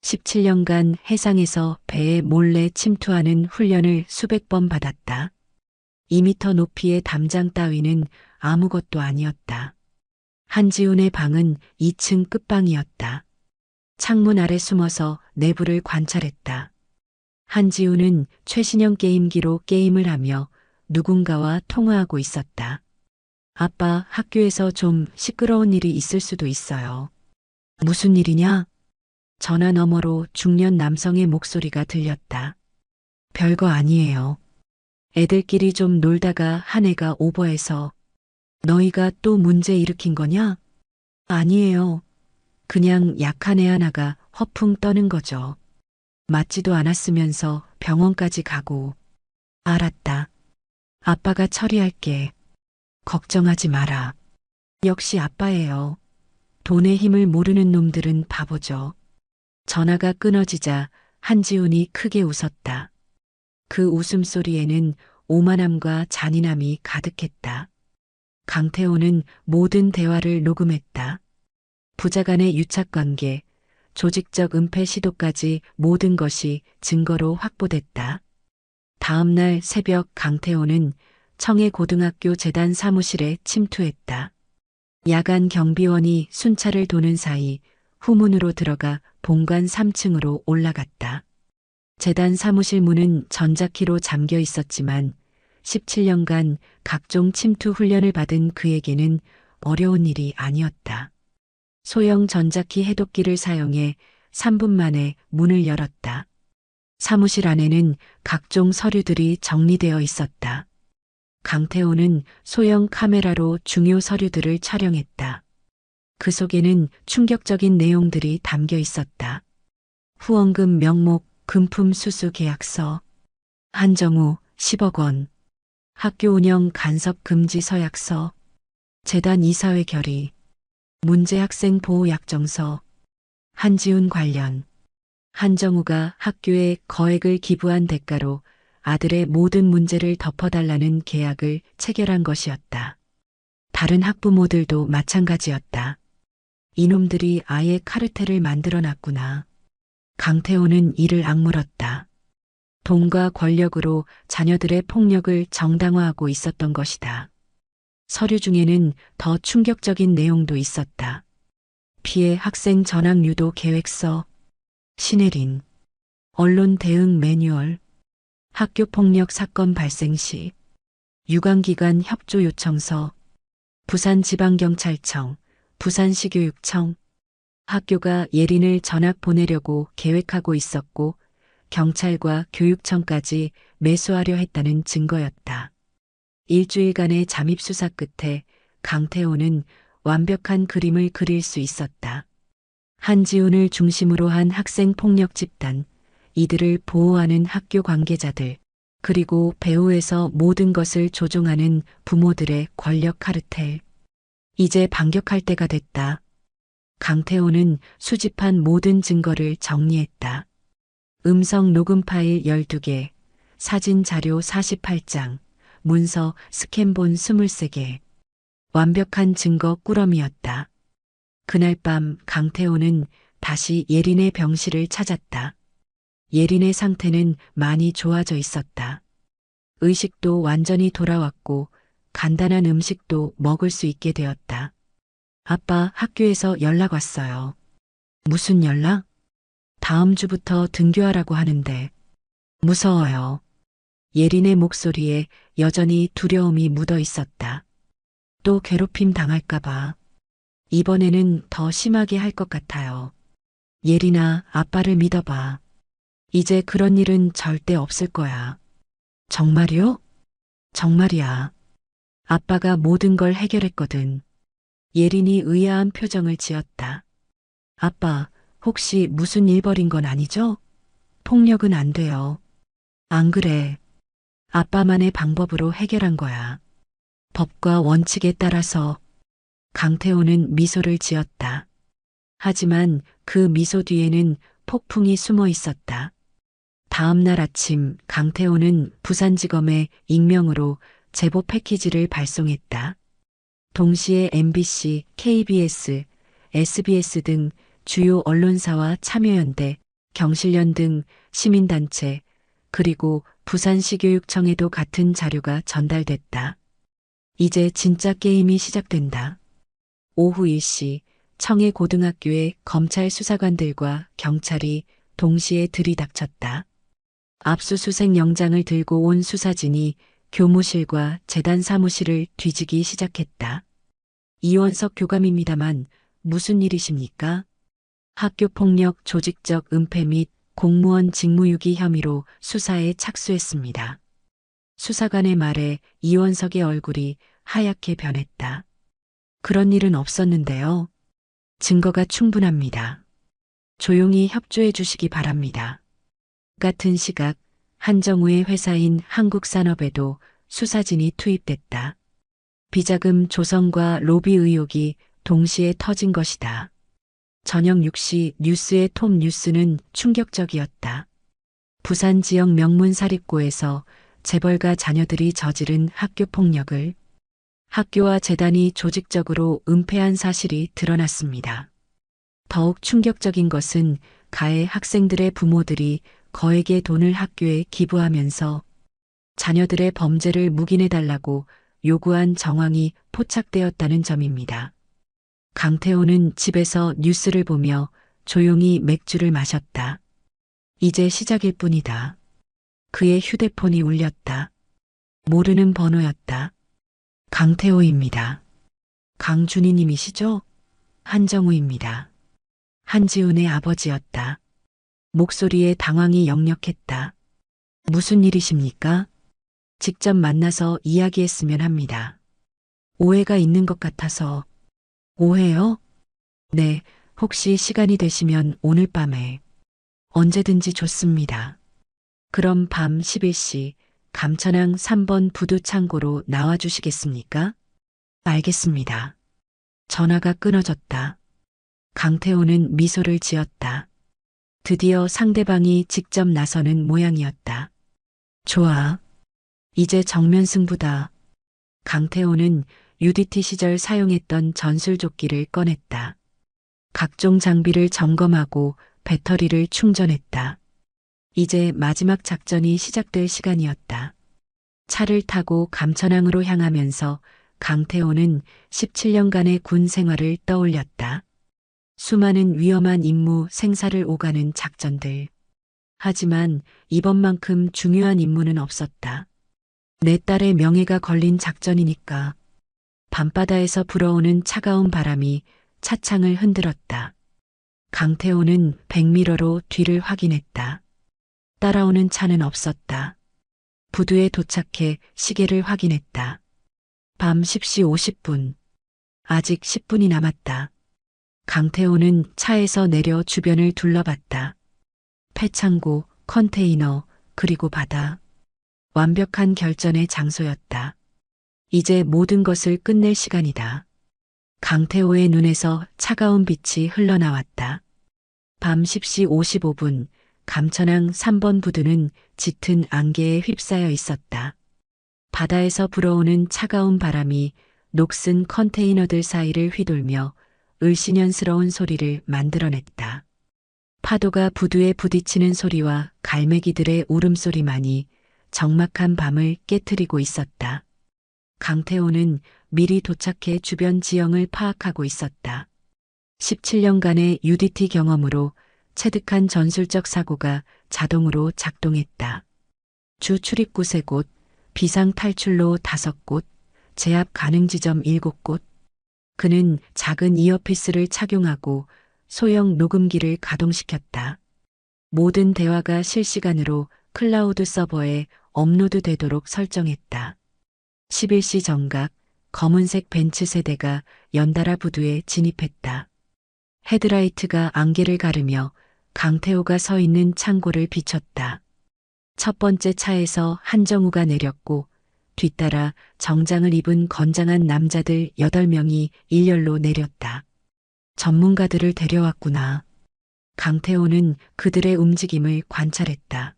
17년간 해상에서 배에 몰래 침투하는 훈련을 수백 번 받았다. 2미터 높이의 담장 따위는 아무것도 아니었다. 한지훈의 방은 2층 끝방이었다. 창문 아래 숨어서 내부를 관찰했다. 한지훈은 최신형 게임기로 게임을 하며 누군가와 통화하고 있었다. 아빠, 학교에서 좀 시끄러운 일이 있을 수도 있어요. 무슨 일이냐? 전화 너머로 중년 남성의 목소리가 들렸다. 별거 아니에요. 애들끼리 좀 놀다가 한 애가 오버해서 너희가 또 문제 일으킨 거냐? 아니에요. 그냥 약한 애 하나가 허풍 떠는 거죠. 맞지도 않았으면서 병원까지 가고. 알았다. 아빠가 처리할게. 걱정하지 마라. 역시 아빠예요. 돈의 힘을 모르는 놈들은 바보죠. 전화가 끊어지자 한지훈이 크게 웃었다. 그 웃음소리에는 오만함과 잔인함이 가득했다. 강태호는 모든 대화를 녹음했다. 부자 간의 유착관계, 조직적 은폐 시도까지 모든 것이 증거로 확보됐다. 다음 날 새벽 강태호는 청해고등학교 재단 사무실에 침투했다. 야간 경비원이 순찰을 도는 사이 후문으로 들어가 본관 3층으로 올라갔다. 재단 사무실 문은 전자키로 잠겨 있었지만 17년간 각종 침투 훈련을 받은 그에게는 어려운 일이 아니었다. 소형 전자키 해독기를 사용해 3분 만에 문을 열었다. 사무실 안에는 각종 서류들이 정리되어 있었다. 강태호는 소형 카메라로 중요 서류들을 촬영했다. 그 속에는 충격적인 내용들이 담겨 있었다. 후원금 명목, 금품 수수 계약서, 한정우 10억 원, 학교 운영 간섭 금지 서약서, 재단 이사회 결의, 문제 학생 보호 약정서, 한지훈 관련, 한정우가 학교에 거액을 기부한 대가로 아들의 모든 문제를 덮어달라는 계약을 체결한 것이었다. 다른 학부모들도 마찬가지였다. 이놈들이 아예 카르텔을 만들어놨구나. 강태호는 이를 악물었다. 돈과 권력으로 자녀들의 폭력을 정당화하고 있었던 것이다. 서류 중에는 더 충격적인 내용도 있었다. 피해 학생 전학 유도 계획서, 신혜린, 언론 대응 매뉴얼, 학교 폭력 사건 발생 시, 유관기관 협조 요청서, 부산지방경찰청, 부산시교육청, 학교가 예린을 전학 보내려고 계획하고 있었고 경찰과 교육청까지 매수하려 했다는 증거였다. 일주일간의 잠입 수사 끝에 강태호는 완벽한 그림을 그릴 수 있었다. 한지훈을 중심으로 한 학생 폭력 집단, 이들을 보호하는 학교 관계자들, 그리고 배후에서 모든 것을 조종하는 부모들의 권력 카르텔. 이제 반격할 때가 됐다. 강태호는 수집한 모든 증거를 정리했다. 음성 녹음 파일 12개, 사진 자료 48장, 문서 스캔본 23개. 완벽한 증거 꾸러미였다. 그날 밤 강태호는 다시 예린의 병실을 찾았다. 예린의 상태는 많이 좋아져 있었다. 의식도 완전히 돌아왔고 간단한 음식도 먹을 수 있게 되었다. 아빠, 학교에서 연락 왔어요. 무슨 연락? 다음 주부터 등교하라고 하는데. 무서워요. 예린의 목소리에 여전히 두려움이 묻어 있었다. 또 괴롭힘 당할까봐. 이번에는 더 심하게 할 것 같아요. 예린아, 아빠를 믿어봐. 이제 그런 일은 절대 없을 거야. 정말요? 정말이야. 아빠가 모든 걸 해결했거든. 예린이 의아한 표정을 지었다. 아빠, 혹시 무슨 일 벌인 건 아니죠? 폭력은 안 돼요. 안 그래. 아빠만의 방법으로 해결한 거야. 법과 원칙에 따라서. 강태호는 미소를 지었다. 하지만 그 미소 뒤에는 폭풍이 숨어 있었다. 다음 날 아침 강태호는 부산지검에 익명으로 제보 패키지를 발송했다. 동시에 MBC, KBS, SBS 등 주요 언론사와 참여연대, 경실련 등 시민단체, 그리고 부산시교육청에도 같은 자료가 전달됐다. 이제 진짜 게임이 시작된다. 오후 1시 청해 고등학교의 검찰 수사관들과 경찰이 동시에 들이닥쳤다. 압수수색 영장을 들고 온 수사진이 교무실과 재단 사무실을 뒤지기 시작했다. 이원석 교감입니다만 무슨 일이십니까? 학교폭력 조직적 은폐 및 공무원 직무유기 혐의로 수사에 착수했습니다. 수사관의 말에 이원석의 얼굴이 하얗게 변했다. 그런 일은 없었는데요. 증거가 충분합니다. 조용히 협조해 주시기 바랍니다. 같은 시각 한정우의 회사인 한국산업에도 수사진이 투입됐다. 비자금 조성과 로비 의혹이 동시에 터진 것이다. 저녁 6시 뉴스의 톱 뉴스는 충격적이었다. 부산 지역 명문 사립고에서 재벌가 자녀들이 저지른 학교 폭력을 학교와 재단이 조직적으로 은폐한 사실이 드러났습니다. 더욱 충격적인 것은 가해 학생들의 부모들이 거액의 돈을 학교에 기부하면서 자녀들의 범죄를 묵인해달라고 요구한 정황이 포착되었다는 점입니다. 강태호는 집에서 뉴스를 보며 조용히 맥주를 마셨다. 이제 시작일 뿐이다. 그의 휴대폰이 울렸다. 모르는 번호였다. 강태호입니다. 강준희님이시죠? 한정우입니다. 한지훈의 아버지였다. 목소리에 당황이 역력했다. 무슨 일이십니까? 직접 만나서 이야기했으면 합니다. 오해가 있는 것 같아서. 오해요? 네, 혹시 시간이 되시면 오늘 밤에. 언제든지 좋습니다. 그럼 밤 11시 감천항 3번 부두창고로 나와주시겠습니까? 알겠습니다. 전화가 끊어졌다. 강태호는 미소를 지었다. 드디어 상대방이 직접 나서는 모양이었다. 좋아. 이제 정면 승부다. 강태호는 UDT 시절 사용했던 전술조끼를 꺼냈다. 각종 장비를 점검하고 배터리를 충전했다. 이제 마지막 작전이 시작될 시간이었다. 차를 타고 감천항으로 향하면서 강태호는 17년간의 군 생활을 떠올렸다. 수많은 위험한 임무 생사를 오가는 작전들. 하지만 이번만큼 중요한 임무는 없었다. 내 딸의 명예가 걸린 작전이니까. 밤바다에서 불어오는 차가운 바람이 차창을 흔들었다. 강태호는 백미러로 뒤를 확인했다. 따라오는 차는 없었다. 부두에 도착해 시계를 확인했다. 밤 10시 50분. 아직 10분이 남았다. 강태호는 차에서 내려 주변을 둘러봤다. 폐창고, 컨테이너, 그리고 바다. 완벽한 결전의 장소였다. 이제 모든 것을 끝낼 시간이다. 강태호의 눈에서 차가운 빛이 흘러나왔다. 밤 10시 55분, 감천항 3번 부두는 짙은 안개에 휩싸여 있었다. 바다에서 불어오는 차가운 바람이 녹슨 컨테이너들 사이를 휘돌며 을씨년스러운 소리를 만들어냈다. 파도가 부두에 부딪히는 소리와 갈매기들의 울음소리만이 적막한 밤을 깨트리고 있었다. 강태호는 미리 도착해 주변 지형을 파악하고 있었다. 17년간의 UDT 경험으로 체득한 전술적 사고가 자동으로 작동했다. 주 출입구 3곳, 비상 탈출로 5곳, 제압 가능 지점 7곳. 그는 작은 이어피스를 착용하고 소형 녹음기를 가동시켰다. 모든 대화가 실시간으로 클라우드 서버에 업로드되도록 설정했다. 11시 정각 검은색 벤츠 세대가 연달아 부두에 진입했다. 헤드라이트가 안개를 가르며 강태호가 서 있는 창고를 비췄다. 첫 번째 차에서 한정우가 내렸고 뒤따라 정장을 입은 건장한 남자들 8명이 일렬로 내렸다. 전문가들을 데려왔구나. 강태호는 그들의 움직임을 관찰했다.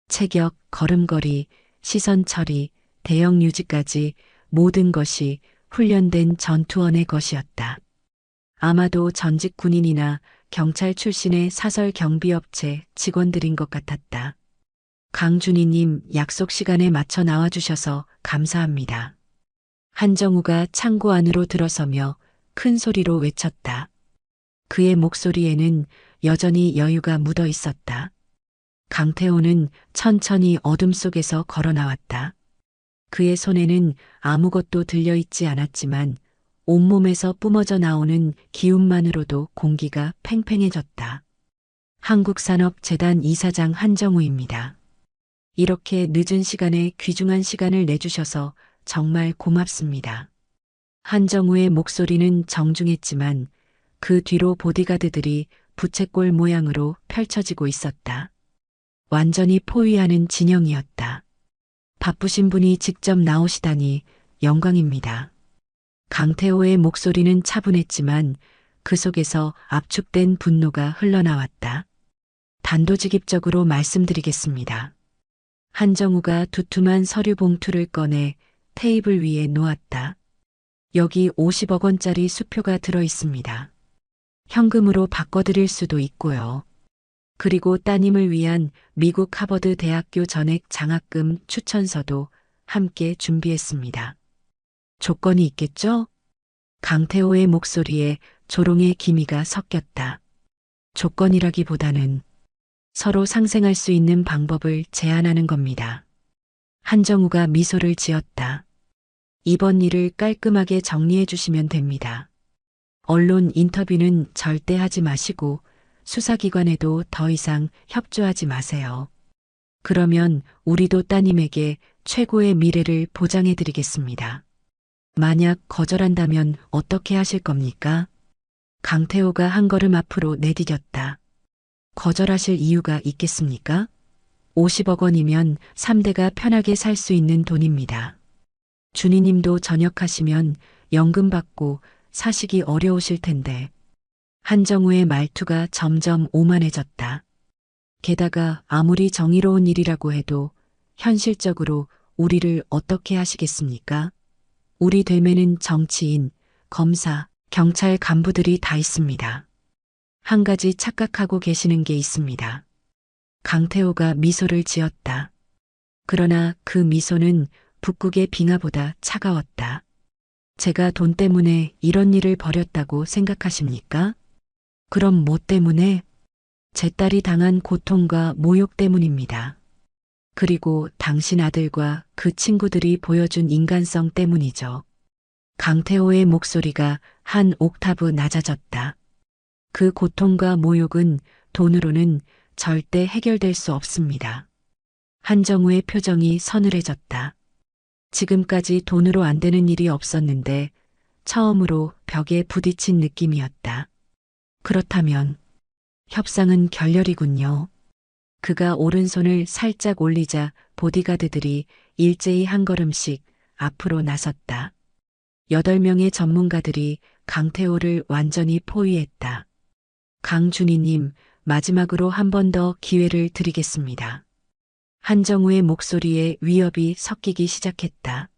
체격, 걸음걸이, 시선 처리, 대형 유지까지 모든 것이 훈련된 전투원의 것이었다. 아마도 전직 군인이나 경찰 출신의 사설 경비업체 직원들인 것 같았다. 강준희님 약속 시간에 맞춰 나와주셔서 감사합니다. 한정우가 창고 안으로 들어서며 큰 소리로 외쳤다. 그의 목소리에는 여전히 여유가 묻어 있었다. 강태호는 천천히 어둠 속에서 걸어 나왔다. 그의 손에는 아무것도 들려있지 않았지만 온몸에서 뿜어져 나오는 기운만으로도 공기가 팽팽해졌다. 한국산업재단 이사장 한정우입니다. 이렇게 늦은 시간에 귀중한 시간을 내주셔서 정말 고맙습니다. 한정우의 목소리는 정중했지만 그 뒤로 보디가드들이 부채꼴 모양으로 펼쳐지고 있었다. 완전히 포위하는 진영이었다. 바쁘신 분이 직접 나오시다니 영광입니다. 강태호의 목소리는 차분했지만 그 속에서 압축된 분노가 흘러나왔다. 단도직입적으로 말씀드리겠습니다. 한정우가 두툼한 서류 봉투를 꺼내 테이블 위에 놓았다. 여기 50억 원짜리 수표가 들어 있습니다. 현금으로 바꿔드릴 수도 있고요. 그리고 따님을 위한 미국 하버드 대학교 전액 장학금 추천서도 함께 준비했습니다. 조건이 있겠죠? 강태호의 목소리에 조롱의 기미가 섞였다. 조건이라기보다는 서로 상생할 수 있는 방법을 제안하는 겁니다. 한정우가 미소를 지었다. 이번 일을 깔끔하게 정리해 주시면 됩니다. 언론 인터뷰는 절대 하지 마시고 수사기관에도 더 이상 협조하지 마세요. 그러면 우리도 따님에게 최고의 미래를 보장해 드리겠습니다. 만약 거절한다면 어떻게 하실 겁니까? 강태호가 한 걸음 앞으로 내디뎠다. 거절하실 이유가 있겠습니까? 50억 원이면 3대가 편하게 살 수 있는 돈입니다. 준희님도 전역하시면 연금 받고 사시기 어려우실 텐데. 한정우의 말투가 점점 오만해졌다. 게다가 아무리 정의로운 일이라고 해도 현실적으로 우리를 어떻게 하시겠습니까? 우리 되면은 정치인, 검사, 경찰 간부들이 다 있습니다. 한 가지 착각하고 계시는 게 있습니다. 강태호가 미소를 지었다. 그러나 그 미소는 북극의 빙하보다 차가웠다. 제가 돈 때문에 이런 일을 벌였다고 생각하십니까? 그럼 뭐 때문에? 제 딸이 당한 고통과 모욕 때문입니다. 그리고 당신 아들과 그 친구들이 보여준 인간성 때문이죠. 강태호의 목소리가 한 옥타브 낮아졌다. 그 고통과 모욕은 돈으로는 절대 해결될 수 없습니다. 한정우의 표정이 서늘해졌다. 지금까지 돈으로 안 되는 일이 없었는데 처음으로 벽에 부딪힌 느낌이었다. 그렇다면 협상은 결렬이군요. 그가 오른손을 살짝 올리자 보디가드들이 일제히 한 걸음씩 앞으로 나섰다. 8명의 전문가들이 강태호를 완전히 포위했다. 강준희님, 마지막으로 한 번 더 기회를 드리겠습니다. 한정우의 목소리에 위협이 섞이기 시작했다.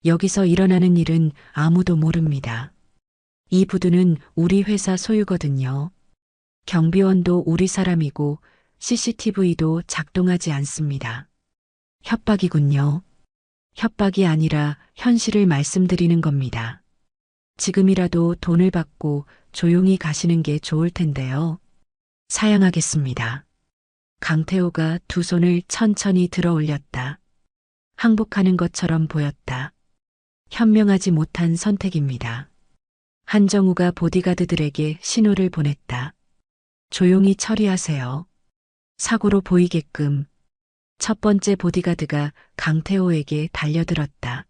여기서 일어나는 일은 아무도 모릅니다. 이 부두는 우리 회사 소유거든요. 경비원도 우리 사람이고 CCTV도 작동하지 않습니다. 협박이군요. 협박이 아니라 현실을 말씀드리는 겁니다. 지금이라도 돈을 받고 조용히 가시는 게 좋을 텐데요. 사양하겠습니다. 강태호가 두 손을 천천히 들어 올렸다. 항복하는 것처럼 보였다. 현명하지 못한 선택입니다. 한정우가 보디가드들에게 신호를 보냈다. 조용히 처리하세요. 사고로 보이게끔. 첫 번째 보디가드가 강태호에게 달려들었다.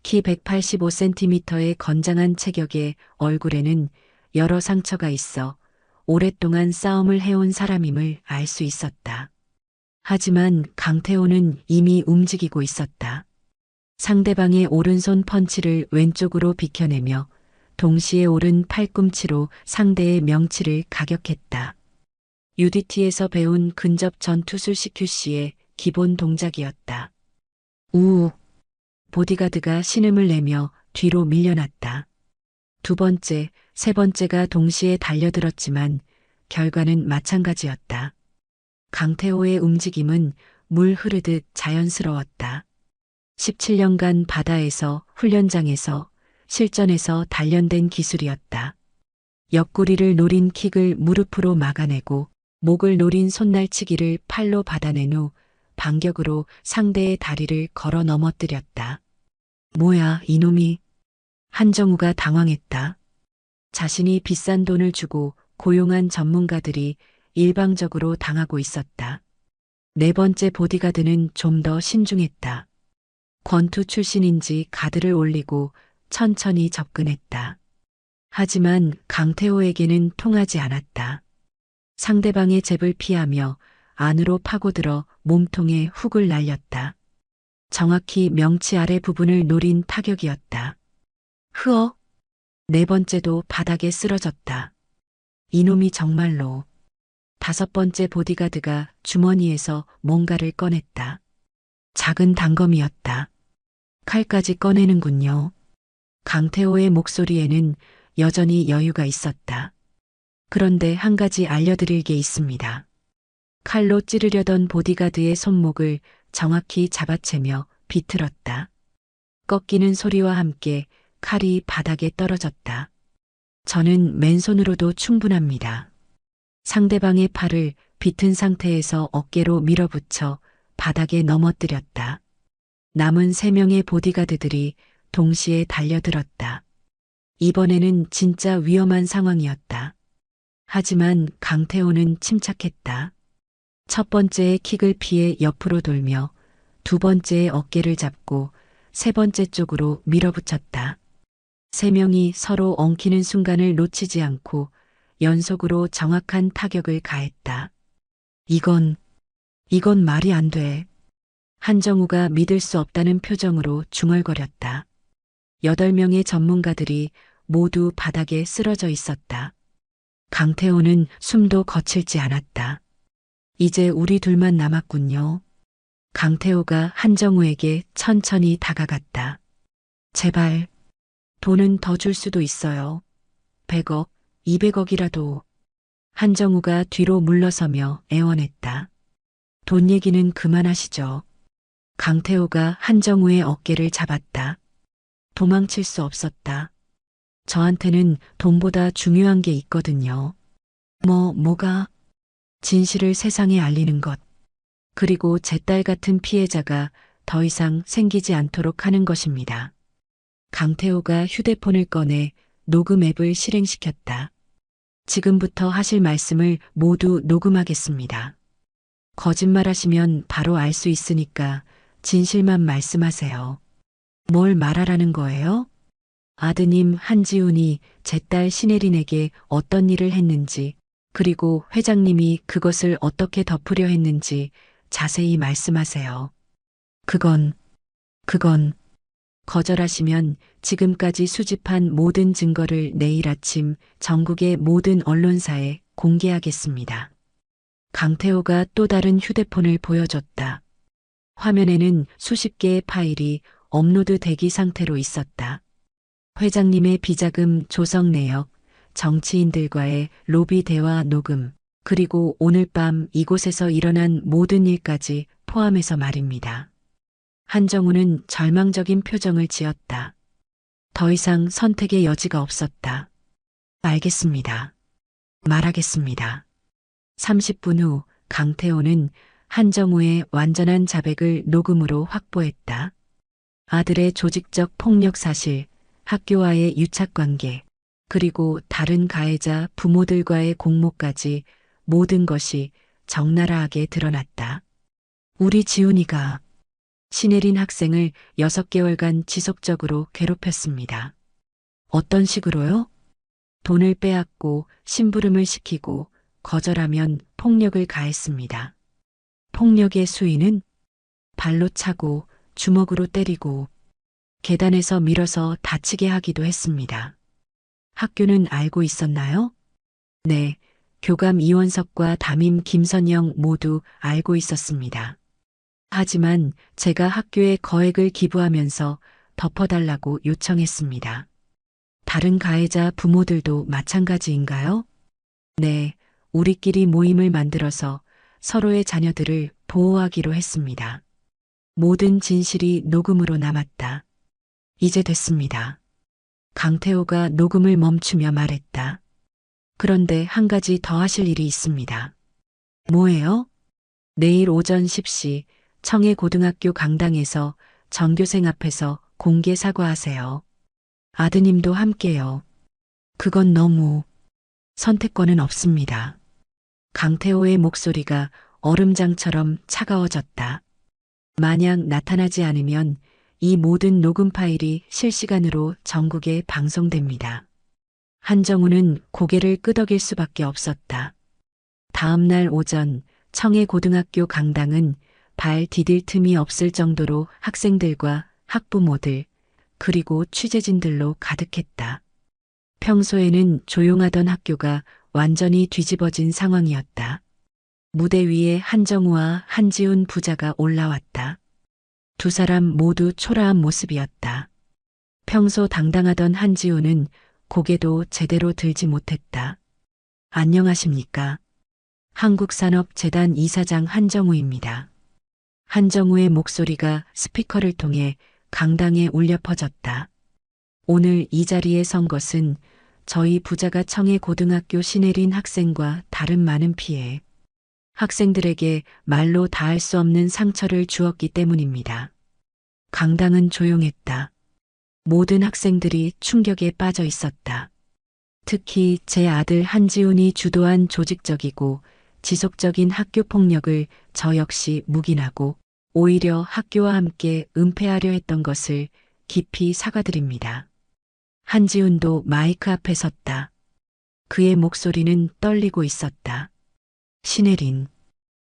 키 185cm의 건장한 체격에 얼굴에는 여러 상처가 있어 오랫동안 싸움을 해온 사람임을 알 수 있었다. 하지만 강태호는 이미 움직이고 있었다. 상대방의 오른손 펀치를 왼쪽으로 비켜내며 동시에 오른 팔꿈치로 상대의 명치를 가격했다. UDT에서 배운 근접 전투술 CQC의 기본 동작이었다. 우우. 보디가드가 신음을 내며 뒤로 밀려났다. 두 번째, 세 번째가 동시에 달려들었지만 결과는 마찬가지였다. 강태호의 움직임은 물 흐르듯 자연스러웠다. 17년간 바다에서, 훈련장에서, 실전에서 단련된 기술이었다. 옆구리를 노린 킥을 무릎으로 막아내고 목을 노린 손날치기를 팔로 받아낸 후 반격으로 상대의 다리를 걸어 넘어뜨렸다. 뭐야, 이놈이. 한정우가 당황했다. 자신이 비싼 돈을 주고 고용한 전문가들이 일방적으로 당하고 있었다. 네 번째 보디가드는 좀 더 신중했다. 권투 출신인지 가드를 올리고 천천히 접근했다. 하지만 강태호에게는 통하지 않았다. 상대방의 잽을 피하며 안으로 파고들어 몸통에 훅을 날렸다. 정확히 명치 아래 부분을 노린 타격이었다. 흐어. 네 번째도 바닥에 쓰러졌다. 이놈이 정말로. 다섯 번째 보디가드가 주머니에서 뭔가를 꺼냈다. 작은 단검이었다. 칼까지 꺼내는군요. 강태호의 목소리에는 여전히 여유가 있었다. 그런데 한 가지 알려드릴 게 있습니다. 칼로 찌르려던 보디가드의 손목을 정확히 잡아채며 비틀었다. 꺾이는 소리와 함께 칼이 바닥에 떨어졌다. 저는 맨손으로도 충분합니다. 상대방의 팔을 비튼 상태에서 어깨로 밀어붙여 바닥에 넘어뜨렸다. 남은 3명의 보디가드들이 동시에 달려들었다. 이번에는 진짜 위험한 상황이었다. 하지만 강태호는 침착했다. 첫 번째의 킥을 피해 옆으로 돌며 두 번째의 어깨를 잡고 세 번째 쪽으로 밀어붙였다. 3명이 서로 엉키는 순간을 놓치지 않고 연속으로 정확한 타격을 가했다. 이건 말이 안 돼. 한정우가 믿을 수 없다는 표정으로 중얼거렸다. 8명의 전문가들이 모두 바닥에 쓰러져 있었다. 강태호는 숨도 거칠지 않았다. 이제 우리 둘만 남았군요. 강태호가 한정우에게 천천히 다가갔다. 제발, 돈은 더 줄 수도 있어요. 100억, 200억이라도. 한정우가 뒤로 물러서며 애원했다. 돈 얘기는 그만하시죠. 강태호가 한정우의 어깨를 잡았다. 도망칠 수 없었다. 저한테는 돈보다 중요한 게 있거든요. 뭐가? 진실을 세상에 알리는 것. 그리고 제 딸 같은 피해자가 더 이상 생기지 않도록 하는 것입니다. 강태호가 휴대폰을 꺼내 녹음 앱을 실행시켰다. 지금부터 하실 말씀을 모두 녹음하겠습니다. 거짓말하시면 바로 알 수 있으니까 진실만 말씀하세요. 뭘 말하라는 거예요? 아드님 한지훈이 제 딸 신혜린에게 어떤 일을 했는지, 그리고 회장님이 그것을 어떻게 덮으려 했는지 자세히 말씀하세요. 그건 거절하시면 지금까지 수집한 모든 증거를 내일 아침 전국의 모든 언론사에 공개하겠습니다. 강태호가 또 다른 휴대폰을 보여줬다. 화면에는 수십 개의 파일이 업로드 대기 상태로 있었다. 회장님의 비자금 조성 내역, 정치인들과의 로비 대화 녹음, 그리고 오늘 밤 이곳에서 일어난 모든 일까지 포함해서 말입니다. 한정우는 절망적인 표정을 지었다. 더 이상 선택의 여지가 없었다. 알겠습니다. 말하겠습니다. 30분 후 강태호는 한정우의 완전한 자백을 녹음으로 확보했다. 아들의 조직적 폭력 사실, 학교와의 유착관계, 그리고 다른 가해자 부모들과의 공모까지 모든 것이 적나라하게 드러났다. 우리 지훈이가 신혜린 학생을 6개월간 지속적으로 괴롭혔습니다. 어떤 식으로요? 돈을 빼앗고 심부름을 시키고 거절하면 폭력을 가했습니다. 폭력의 수위는 발로 차고 주먹으로 때리고 계단에서 밀어서 다치게 하기도 했습니다. 학교는 알고 있었나요? 네, 교감 이원석과 담임 김선영 모두 알고 있었습니다. 하지만 제가 학교에 거액을 기부하면서 덮어달라고 요청했습니다. 다른 가해자 부모들도 마찬가지인가요? 네, 우리끼리 모임을 만들어서 서로의 자녀들을 보호하기로 했습니다. 모든 진실이 녹음으로 남았다. 이제 됐습니다. 강태호가 녹음을 멈추며 말했다. 그런데 한 가지 더 하실 일이 있습니다. 뭐예요? 내일 오전 10시 청해고등학교 강당에서 전교생 앞에서 공개 사과하세요. 아드님도 함께요. 그건 너무 선택권은 없습니다. 강태호의 목소리가 얼음장처럼 차가워졌다. 만약 나타나지 않으면 이 모든 녹음 파일이 실시간으로 전국에 방송됩니다. 한정우는 고개를 끄덕일 수밖에 없었다. 다음 날 오전 청해고등학교 강당은 발 디딜 틈이 없을 정도로 학생들과 학부모들 그리고 취재진들로 가득했다. 평소에는 조용하던 학교가 완전히 뒤집어진 상황이었다. 무대 위에 한정우와 한지훈 부자가 올라왔다. 두 사람 모두 초라한 모습이었다. 평소 당당하던 한지훈은 고개도 제대로 들지 못했다. 안녕하십니까? 한국산업재단 이사장 한정우입니다. 한정우의 목소리가 스피커를 통해 강당에 울려 퍼졌다. 오늘 이 자리에 선 것은 저희 부자가 청해고등학교 신혜린 학생과 다른 많은 피해, 학생들에게 말로 다할 수 없는 상처를 주었기 때문입니다. 강당은 조용했다. 모든 학생들이 충격에 빠져 있었다. 특히 제 아들 한지훈이 주도한 조직적이고 지속적인 학교 폭력을 저 역시 묵인하고 오히려 학교와 함께 은폐하려 했던 것을 깊이 사과드립니다. 한지훈도 마이크 앞에 섰다. 그의 목소리는 떨리고 있었다. 신혜린,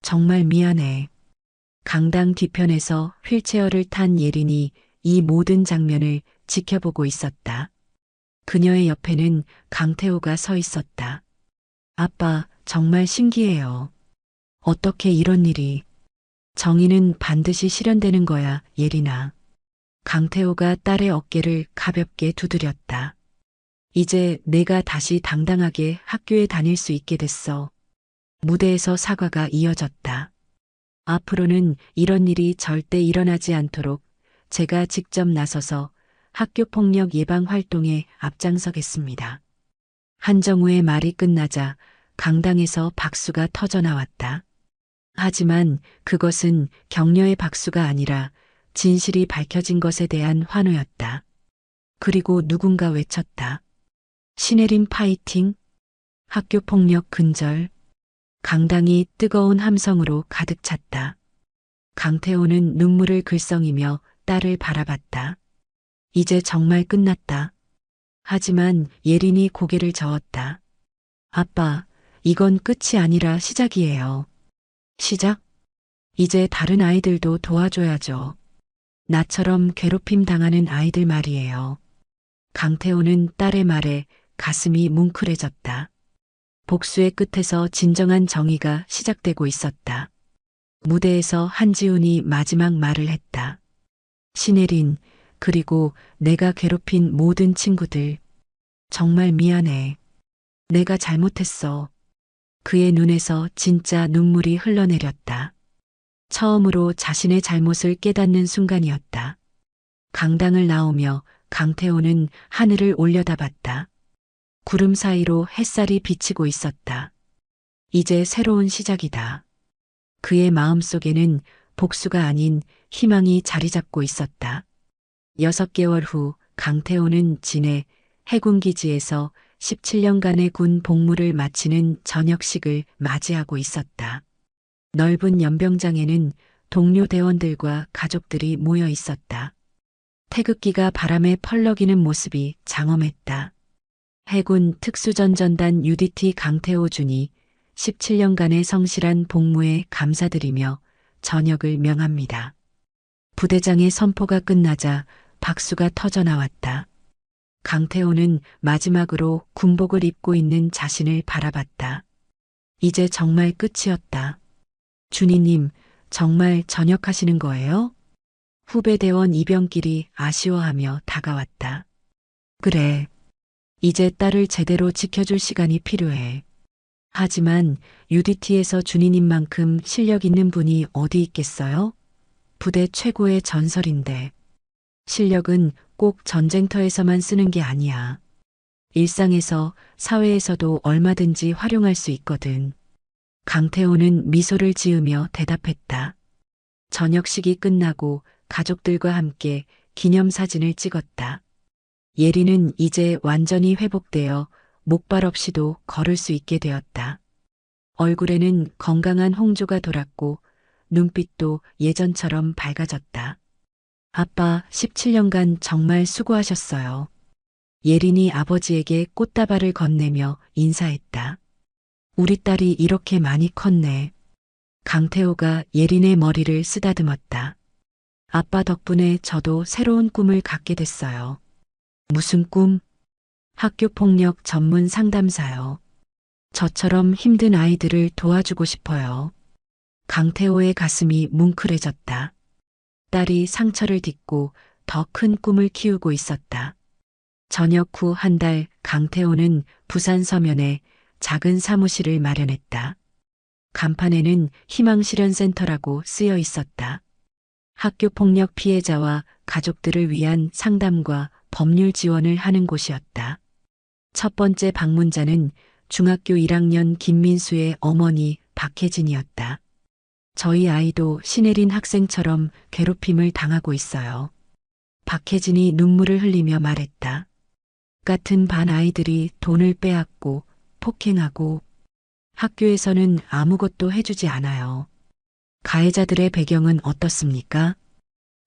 정말 미안해. 강당 뒤편에서 휠체어를 탄 예린이 이 모든 장면을 지켜보고 있었다. 그녀의 옆에는 강태호가 서 있었다. 아빠, 정말 신기해요. 어떻게 이런 일이. 정의는 반드시 실현되는 거야, 예린아. 강태호가 딸의 어깨를 가볍게 두드렸다. 이제 내가 다시 당당하게 학교에 다닐 수 있게 됐어. 무대에서 사과가 이어졌다. 앞으로는 이런 일이 절대 일어나지 않도록 제가 직접 나서서 학교 폭력 예방 활동에 앞장서겠습니다. 한정우의 말이 끝나자 강당에서 박수가 터져 나왔다. 하지만 그것은 격려의 박수가 아니라 진실이 밝혀진 것에 대한 환호였다. 그리고 누군가 외쳤다. 신혜린 파이팅! 학교 폭력 근절. 강당이 뜨거운 함성으로 가득 찼다. 강태호는 눈물을 글썽이며 딸을 바라봤다. 이제 정말 끝났다. 하지만 예린이 고개를 저었다. 아빠, 이건 끝이 아니라 시작이에요. 시작? 이제 다른 아이들도 도와줘야죠. 나처럼 괴롭힘 당하는 아이들 말이에요. 강태호는 딸의 말에 가슴이 뭉클해졌다. 복수의 끝에서 진정한 정의가 시작되고 있었다. 무대에서 한지훈이 마지막 말을 했다. 신혜린, 그리고 내가 괴롭힌 모든 친구들. 정말 미안해. 내가 잘못했어. 그의 눈에서 진짜 눈물이 흘러내렸다. 처음으로 자신의 잘못을 깨닫는 순간이었다. 강당을 나오며 강태호는 하늘을 올려다봤다. 구름 사이로 햇살이 비치고 있었다. 이제 새로운 시작이다. 그의 마음속에는 복수가 아닌 희망이 자리 잡고 있었다. 6개월 후 강태호는 진해 해군기지에서 17년간의 군 복무를 마치는 저녁식을 맞이하고 있었다. 넓은 연병장에는 동료 대원들과 가족들이 모여 있었다. 태극기가 바람에 펄럭이는 모습이 장엄했다. 해군 특수전전단 UDT 강태호 준이 17년간의 성실한 복무에 감사드리며 전역을 명합니다. 부대장의 선포가 끝나자 박수가 터져 나왔다. 강태호는 마지막으로 군복을 입고 있는 자신을 바라봤다. 이제 정말 끝이었다. 준이님, 정말 전역하시는 거예요? 후배 대원 이병길이 아쉬워하며 다가왔다. 그래. 이제 딸을 제대로 지켜줄 시간이 필요해. 하지만 UDT에서 준이님만큼 실력 있는 분이 어디 있겠어요? 부대 최고의 전설인데. 실력은 꼭 전쟁터에서만 쓰는 게 아니야. 일상에서, 사회에서도 얼마든지 활용할 수 있거든. 강태호는 미소를 지으며 대답했다. 저녁식이 끝나고 가족들과 함께 기념사진을 찍었다. 예리는 이제 완전히 회복되어 목발 없이도 걸을 수 있게 되었다. 얼굴에는 건강한 홍조가 돌았고 눈빛도 예전처럼 밝아졌다. 아빠, 17년간 정말 수고하셨어요. 예린이 아버지에게 꽃다발을 건네며 인사했다. 우리 딸이 이렇게 많이 컸네. 강태호가 예린의 머리를 쓰다듬었다. 아빠 덕분에 저도 새로운 꿈을 갖게 됐어요. 무슨 꿈? 학교폭력 전문 상담사요. 저처럼 힘든 아이들을 도와주고 싶어요. 강태호의 가슴이 뭉클해졌다. 딸이 상처를 딛고 더 큰 꿈을 키우고 있었다. 전역 후 한 달 강태호는 부산 서면에 작은 사무실을 마련했다. 간판에는 희망실현센터라고 쓰여 있었다. 학교폭력 피해자와 가족들을 위한 상담과 법률 지원을 하는 곳이었다. 첫 번째 방문자는 중학교 1학년 김민수의 어머니 박혜진이었다. 저희 아이도 신혜린 학생처럼 괴롭힘을 당하고 있어요. 박혜진이 눈물을 흘리며 말했다. 같은 반 아이들이 돈을 빼앗고 폭행하고 학교에서는 아무것도 해주지 않아요. 가해자들의 배경은 어떻습니까?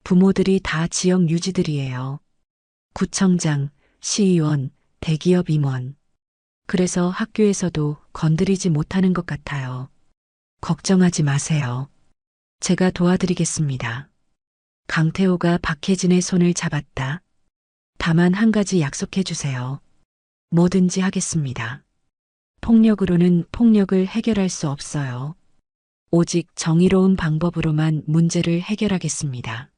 부모들이 다 지역 유지들이에요. 구청장, 시의원, 대기업 임원. 그래서 학교에서도 건드리지 못하는 것 같아요. 걱정하지 마세요. 제가 도와드리겠습니다. 강태호가 박혜진의 손을 잡았다. 다만 한 가지 약속해 주세요. 뭐든지 하겠습니다. 폭력으로는 폭력을 해결할 수 없어요. 오직 정의로운 방법으로만 문제를 해결하겠습니다.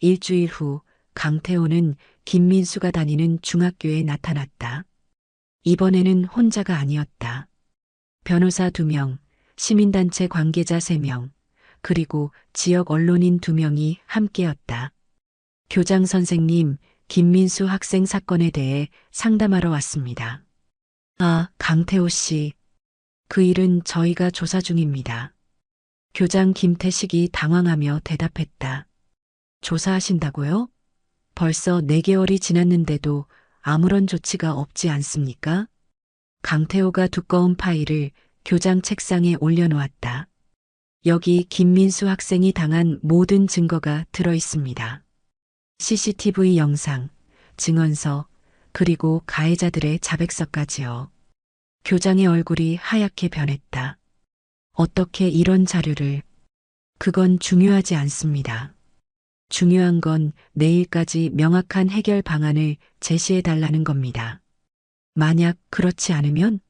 일주일 후 강태호는 김민수가 다니는 중학교에 나타났다. 이번에는 혼자가 아니었다. 변호사 2명, 시민단체 관계자 3명, 그리고 지역 언론인 2명이 함께였다. 교장 선생님, 김민수 학생 사건에 대해 상담하러 왔습니다. 아, 강태호 씨. 그 일은 저희가 조사 중입니다. 교장 김태식이 당황하며 대답했다. 조사하신다고요? 벌써 4개월이 지났는데도 아무런 조치가 없지 않습니까? 강태호가 두꺼운 파일을 교장 책상에 올려놓았다. 여기 김민수 학생이 당한 모든 증거가 들어 있습니다. CCTV 영상, 증언서, 그리고 가해자들의 자백서까지요. 교장의 얼굴이 하얗게 변했다. 어떻게 이런 자료를... 그건 중요하지 않습니다. 중요한 건 내일까지 명확한 해결 방안을 제시해 달라는 겁니다. 만약 그렇지 않으면?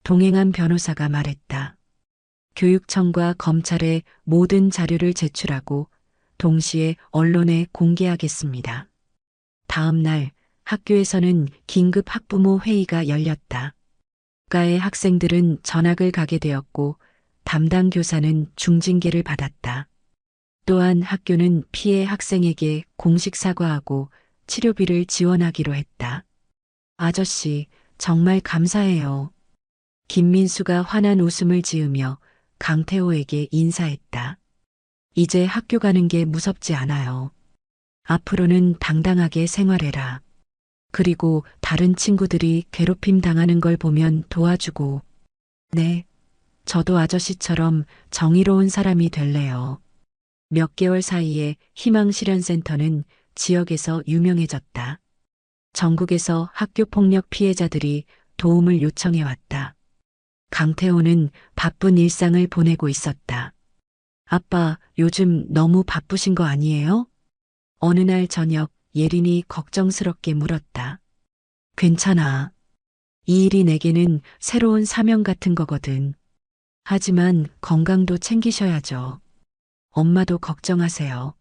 동행한 변호사가 말했다. 교육청과 검찰에 모든 자료를 제출하고 동시에 언론에 공개하겠습니다. 다음 날 학교에서는 긴급 학부모 회의가 열렸다. 가의 학생들은 전학을 가게 되었고 담당 교사는 중징계를 받았다. 또한 학교는 피해 학생에게 공식 사과하고 치료비를 지원하기로 했다. 아저씨, 정말 감사해요. 김민수가 환한 웃음을 지으며 강태호에게 인사했다. 이제 학교 가는 게 무섭지 않아요. 앞으로는 당당하게 생활해라. 그리고 다른 친구들이 괴롭힘 당하는 걸 보면 도와주고. 네, 저도 아저씨처럼 정의로운 사람이 될래요. 몇 개월 사이에 희망실현센터는 지역에서 유명해졌다. 전국에서 학교폭력 피해자들이 도움을 요청해 왔다. 강태호는 바쁜 일상을 보내고 있었다. 아빠, 요즘 너무 바쁘신 거 아니에요? 어느 날 저녁 예린이 걱정스럽게 물었다. 괜찮아. 이 일이 내게는 새로운 사명 같은 거거든. 하지만 건강도 챙기셔야죠. 엄마도 걱정하세요.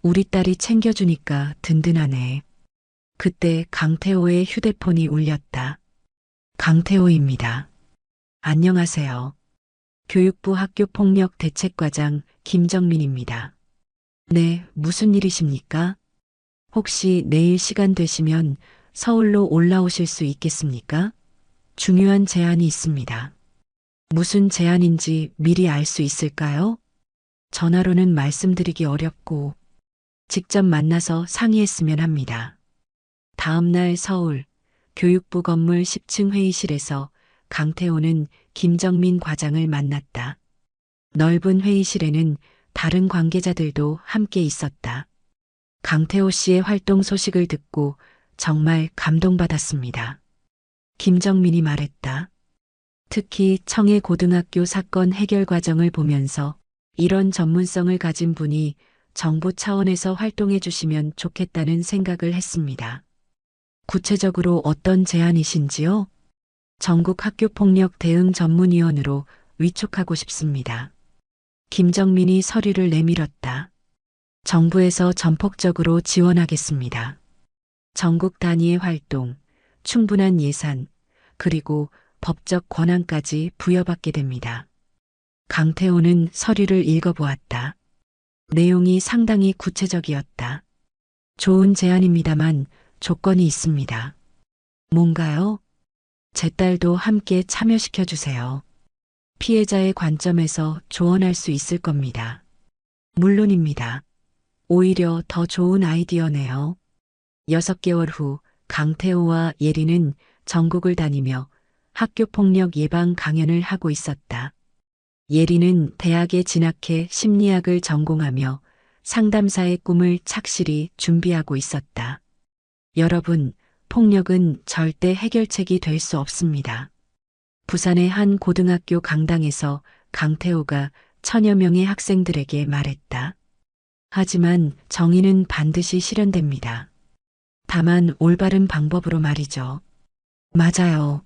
우리 딸이 챙겨주니까 든든하네. 그때 강태호의 휴대폰이 울렸다. 강태호입니다. 안녕하세요. 교육부 학교폭력 대책과장 김정민입니다. 네, 무슨 일이십니까? 혹시 내일 시간 되시면 서울로 올라오실 수 있겠습니까? 중요한 제안이 있습니다. 무슨 제안인지 미리 알 수 있을까요? 전화로는 말씀드리기 어렵고 직접 만나서 상의했으면 합니다. 다음 날 서울 교육부 건물 10층 회의실에서 강태호는 김정민 과장을 만났다. 넓은 회의실에는 다른 관계자들도 함께 있었다. 강태호 씨의 활동 소식을 듣고 정말 감동받았습니다. 김정민이 말했다. 특히 청해 고등학교 사건 해결 과정을 보면서 이런 전문성을 가진 분이 정부 차원에서 활동해 주시면 좋겠다는 생각을 했습니다. 구체적으로 어떤 제안이신지요? 전국 학교폭력 대응 전문위원으로 위촉하고 싶습니다. 김정민이 서류를 내밀었다. 정부에서 전폭적으로 지원하겠습니다. 전국 단위의 활동, 충분한 예산, 그리고 법적 권한까지 부여받게 됩니다. 강태호는 서류를 읽어보았다. 내용이 상당히 구체적이었다. 좋은 제안입니다만 조건이 있습니다. 뭔가요? 제 딸도 함께 참여시켜 주세요. 피해자의 관점에서 조언할 수 있을 겁니다. 물론입니다. 오히려 더 좋은 아이디어네요. 6개월 후 강태호와 예린은 전국을 다니며 학교폭력 예방 강연을 하고 있었다. 예린은 대학에 진학해 심리학을 전공하며 상담사의 꿈을 착실히 준비하고 있었다. 여러분, 폭력은 절대 해결책이 될 수 없습니다. 부산의 한 고등학교 강당에서 강태호가 천여 명의 학생들에게 말했다. 하지만 정의는 반드시 실현됩니다. 다만 올바른 방법으로 말이죠. 맞아요.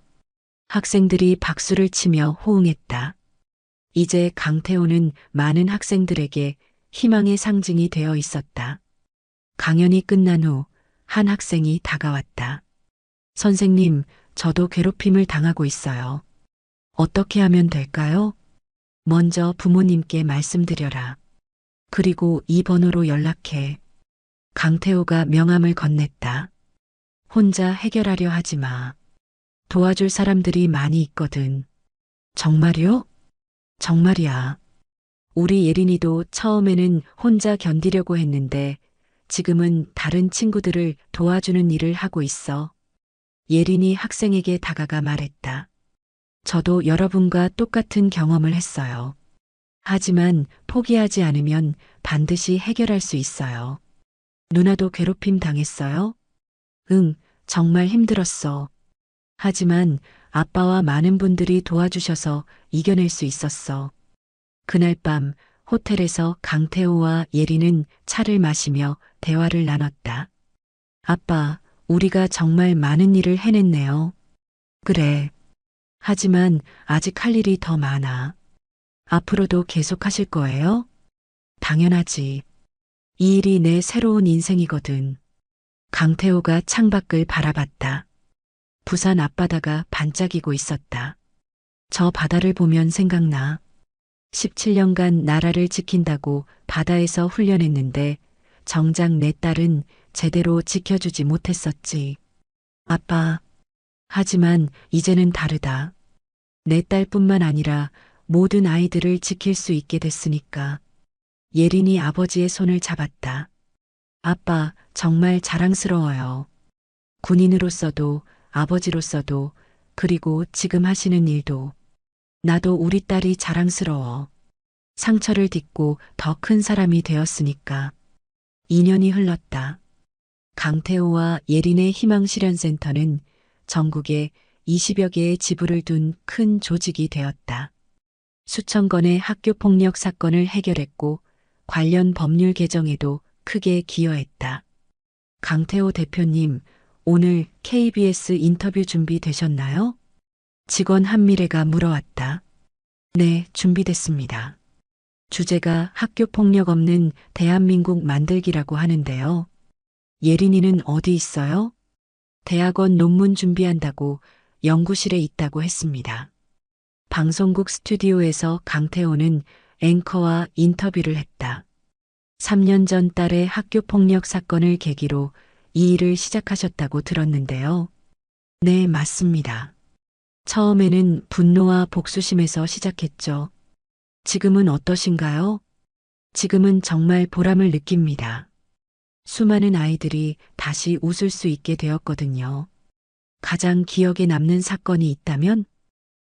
학생들이 박수를 치며 호응했다. 이제 강태호는 많은 학생들에게 희망의 상징이 되어 있었다. 강연이 끝난 후 한 학생이 다가왔다. 선생님, 저도 괴롭힘을 당하고 있어요. 어떻게 하면 될까요? 먼저 부모님께 말씀드려라. 그리고 이 번호로 연락해. 강태호가 명함을 건넸다. 혼자 해결하려 하지 마. 도와줄 사람들이 많이 있거든. 정말요? 정말이야. 우리 예린이도 처음에는 혼자 견디려고 했는데 지금은 다른 친구들을 도와주는 일을 하고 있어. 예린이 학생에게 다가가 말했다. 저도 여러분과 똑같은 경험을 했어요. 하지만 포기하지 않으면 반드시 해결할 수 있어요. 누나도 괴롭힘 당했어요? 응, 정말 힘들었어. 하지만 아빠와 많은 분들이 도와주셔서 이겨낼 수 있었어. 그날 밤 호텔에서 강태호와 예린은 차를 마시며 대화를 나눴다. 아빠, 우리가 정말 많은 일을 해냈네요. 그래. 하지만 아직 할 일이 더 많아. 앞으로도 계속 하실 거예요? 당연하지. 이 일이 내 새로운 인생이거든. 강태호가 창밖을 바라봤다. 부산 앞바다가 반짝이고 있었다. 저 바다를 보면 생각나. 17년간 나라를 지킨다고 바다에서 훈련했는데 정작 내 딸은 제대로 지켜주지 못했었지. 아빠. 하지만 이제는 다르다. 내 딸뿐만 아니라 모든 아이들을 지킬 수 있게 됐으니까. 예린이 아버지의 손을 잡았다. 아빠, 정말 자랑스러워요. 군인으로서도, 아버지로서도, 그리고 지금 하시는 일도. 나도 우리 딸이 자랑스러워. 상처를 딛고 더 큰 사람이 되었으니까. 2년이 흘렀다. 강태호와 예린의 희망실현센터는 전국에 20여 개의 지부를 둔 큰 조직이 되었다. 수천 건의 학교 폭력 사건을 해결했고 관련 법률 개정에도 크게 기여했다. 강태호 대표님, 오늘 KBS 인터뷰 준비되셨나요? 직원 한미래가 물어왔다. 네, 준비됐습니다. 주제가 학교 폭력 없는 대한민국 만들기라고 하는데요. 예린이는 어디 있어요? 대학원 논문 준비한다고 연구실에 있다고 했습니다. 방송국 스튜디오에서 강태호는 앵커와 인터뷰를 했다. 3년 전 딸의 학교 폭력 사건을 계기로 이 일을 시작하셨다고 들었는데요. 네, 맞습니다. 처음에는 분노와 복수심에서 시작했죠. 지금은 어떠신가요? 지금은 정말 보람을 느낍니다. 수많은 아이들이 다시 웃을 수 있게 되었거든요. 가장 기억에 남는 사건이 있다면?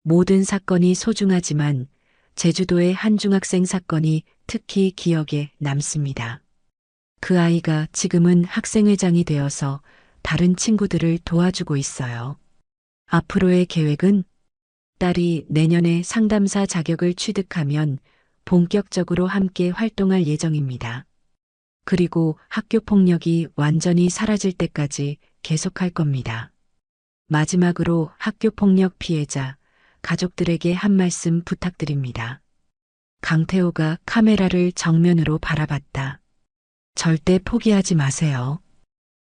모든 사건이 소중하지만 제주도의 한 중학생 사건이 특히 기억에 남습니다. 그 아이가 지금은 학생회장이 되어서 다른 친구들을 도와주고 있어요. 앞으로의 계획은 딸이 내년에 상담사 자격을 취득하면 본격적으로 함께 활동할 예정입니다. 그리고 학교 폭력이 완전히 사라질 때까지 계속할 겁니다. 마지막으로 학교 폭력 피해자, 가족들에게 한 말씀 부탁드립니다. 강태호가 카메라를 정면으로 바라봤다. 절대 포기하지 마세요.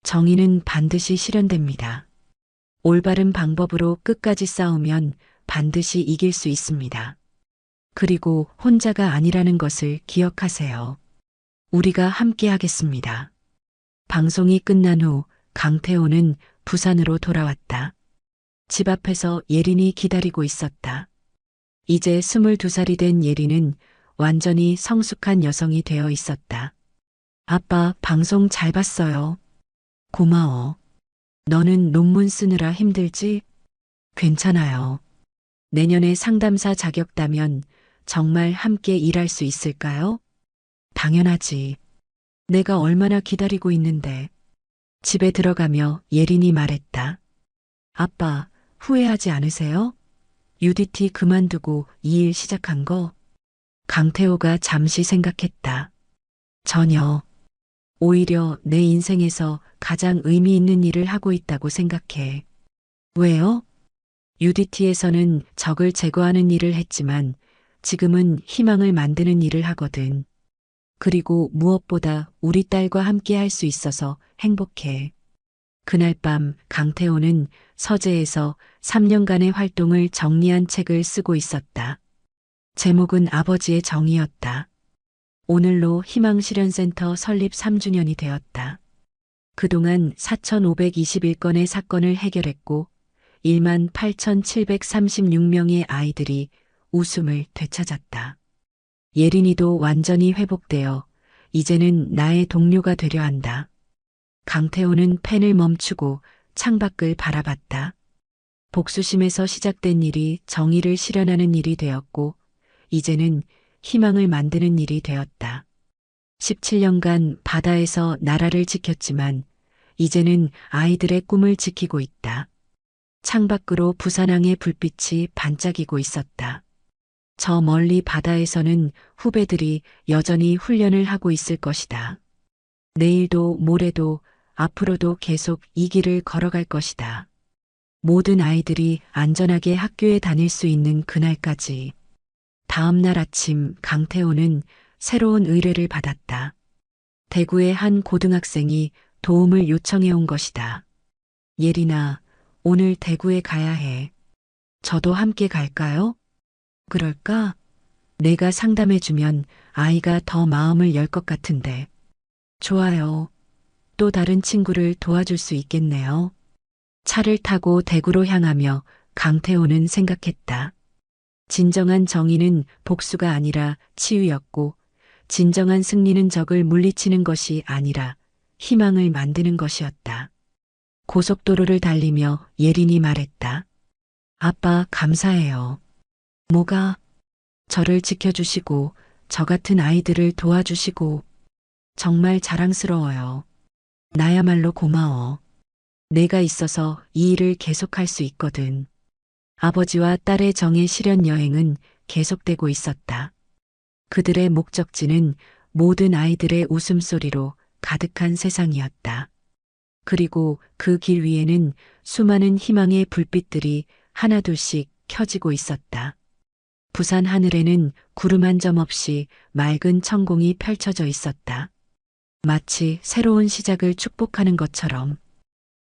정의는 반드시 실현됩니다. 올바른 방법으로 끝까지 싸우면 반드시 이길 수 있습니다. 그리고 혼자가 아니라는 것을 기억하세요. 우리가 함께 하겠습니다. 방송이 끝난 후 강태호는 부산으로 돌아왔다. 집 앞에서 예린이 기다리고 있었다. 이제 22살이 된 예린은 완전히 성숙한 여성이 되어 있었다. 아빠, 방송 잘 봤어요. 고마워. 너는 논문 쓰느라 힘들지? 괜찮아요. 내년에 상담사 자격 따면 정말 함께 일할 수 있을까요? 당연하지. 내가 얼마나 기다리고 있는데. 집에 들어가며 예린이 말했다. 아빠, 후회하지 않으세요? UDT 그만두고 이 일 시작한 거? 강태호가 잠시 생각했다. 전혀. 오히려 내 인생에서 가장 의미 있는 일을 하고 있다고 생각해. 왜요? UDT에서는 적을 제거하는 일을 했지만 지금은 희망을 만드는 일을 하거든. 그리고 무엇보다 우리 딸과 함께 할 수 있어서 행복해. 그날 밤 강태호는 서재에서 3년간의 활동을 정리한 책을 쓰고 있었다. 제목은 아버지의 정의였다. 오늘로 희망실현센터 설립 3주년이 되었다. 그동안 4,521건의 사건을 해결했고 18,736명의 아이들이 웃음을 되찾았다. 예린이도 완전히 회복되어 이제는 나의 동료가 되려 한다. 강태호는 펜을 멈추고 창밖을 바라봤다. 복수심에서 시작된 일이 정의를 실현하는 일이 되었고 이제는 희망을 만드는 일이 되었다. 17년간 바다에서 나라를 지켰지만 이제는 아이들의 꿈을 지키고 있다. 창밖으로 부산항의 불빛이 반짝이고 있었다. 저 멀리 바다에서는 후배들이 여전히 훈련을 하고 있을 것이다. 내일도 모레도 앞으로도 계속 이 길을 걸어갈 것이다. 모든 아이들이 안전하게 학교에 다닐 수 있는 그날까지. 다음 날 아침 강태호는 새로운 의뢰를 받았다. 대구의 한 고등학생이 도움을 요청해 온 것이다. 예린아, 오늘 대구에 가야 해. 저도 함께 갈까요? 그럴까? 내가 상담해주면 아이가 더 마음을 열 것 같은데. 좋아요. 또 다른 친구를 도와줄 수 있겠네요. 차를 타고 대구로 향하며 강태호는 생각했다. 진정한 정의는 복수가 아니라 치유였고, 진정한 승리는 적을 물리치는 것이 아니라 희망을 만드는 것이었다. 고속도로를 달리며 예린이 말했다. 아빠, 감사해요. 뭐가? 저를 지켜주시고, 저 같은 아이들을 도와주시고, 정말 자랑스러워요. 나야말로 고마워. 내가 있어서 이 일을 계속할 수 있거든. 아버지와 딸의 정의 실현 여행은 계속되고 있었다. 그들의 목적지는 모든 아이들의 웃음소리로 가득한 세상이었다. 그리고 그 길 위에는 수많은 희망의 불빛들이 하나둘씩 켜지고 있었다. 부산 하늘에는 구름 한 점 없이 맑은 천공이 펼쳐져 있었다. 마치 새로운 시작을 축복하는 것처럼.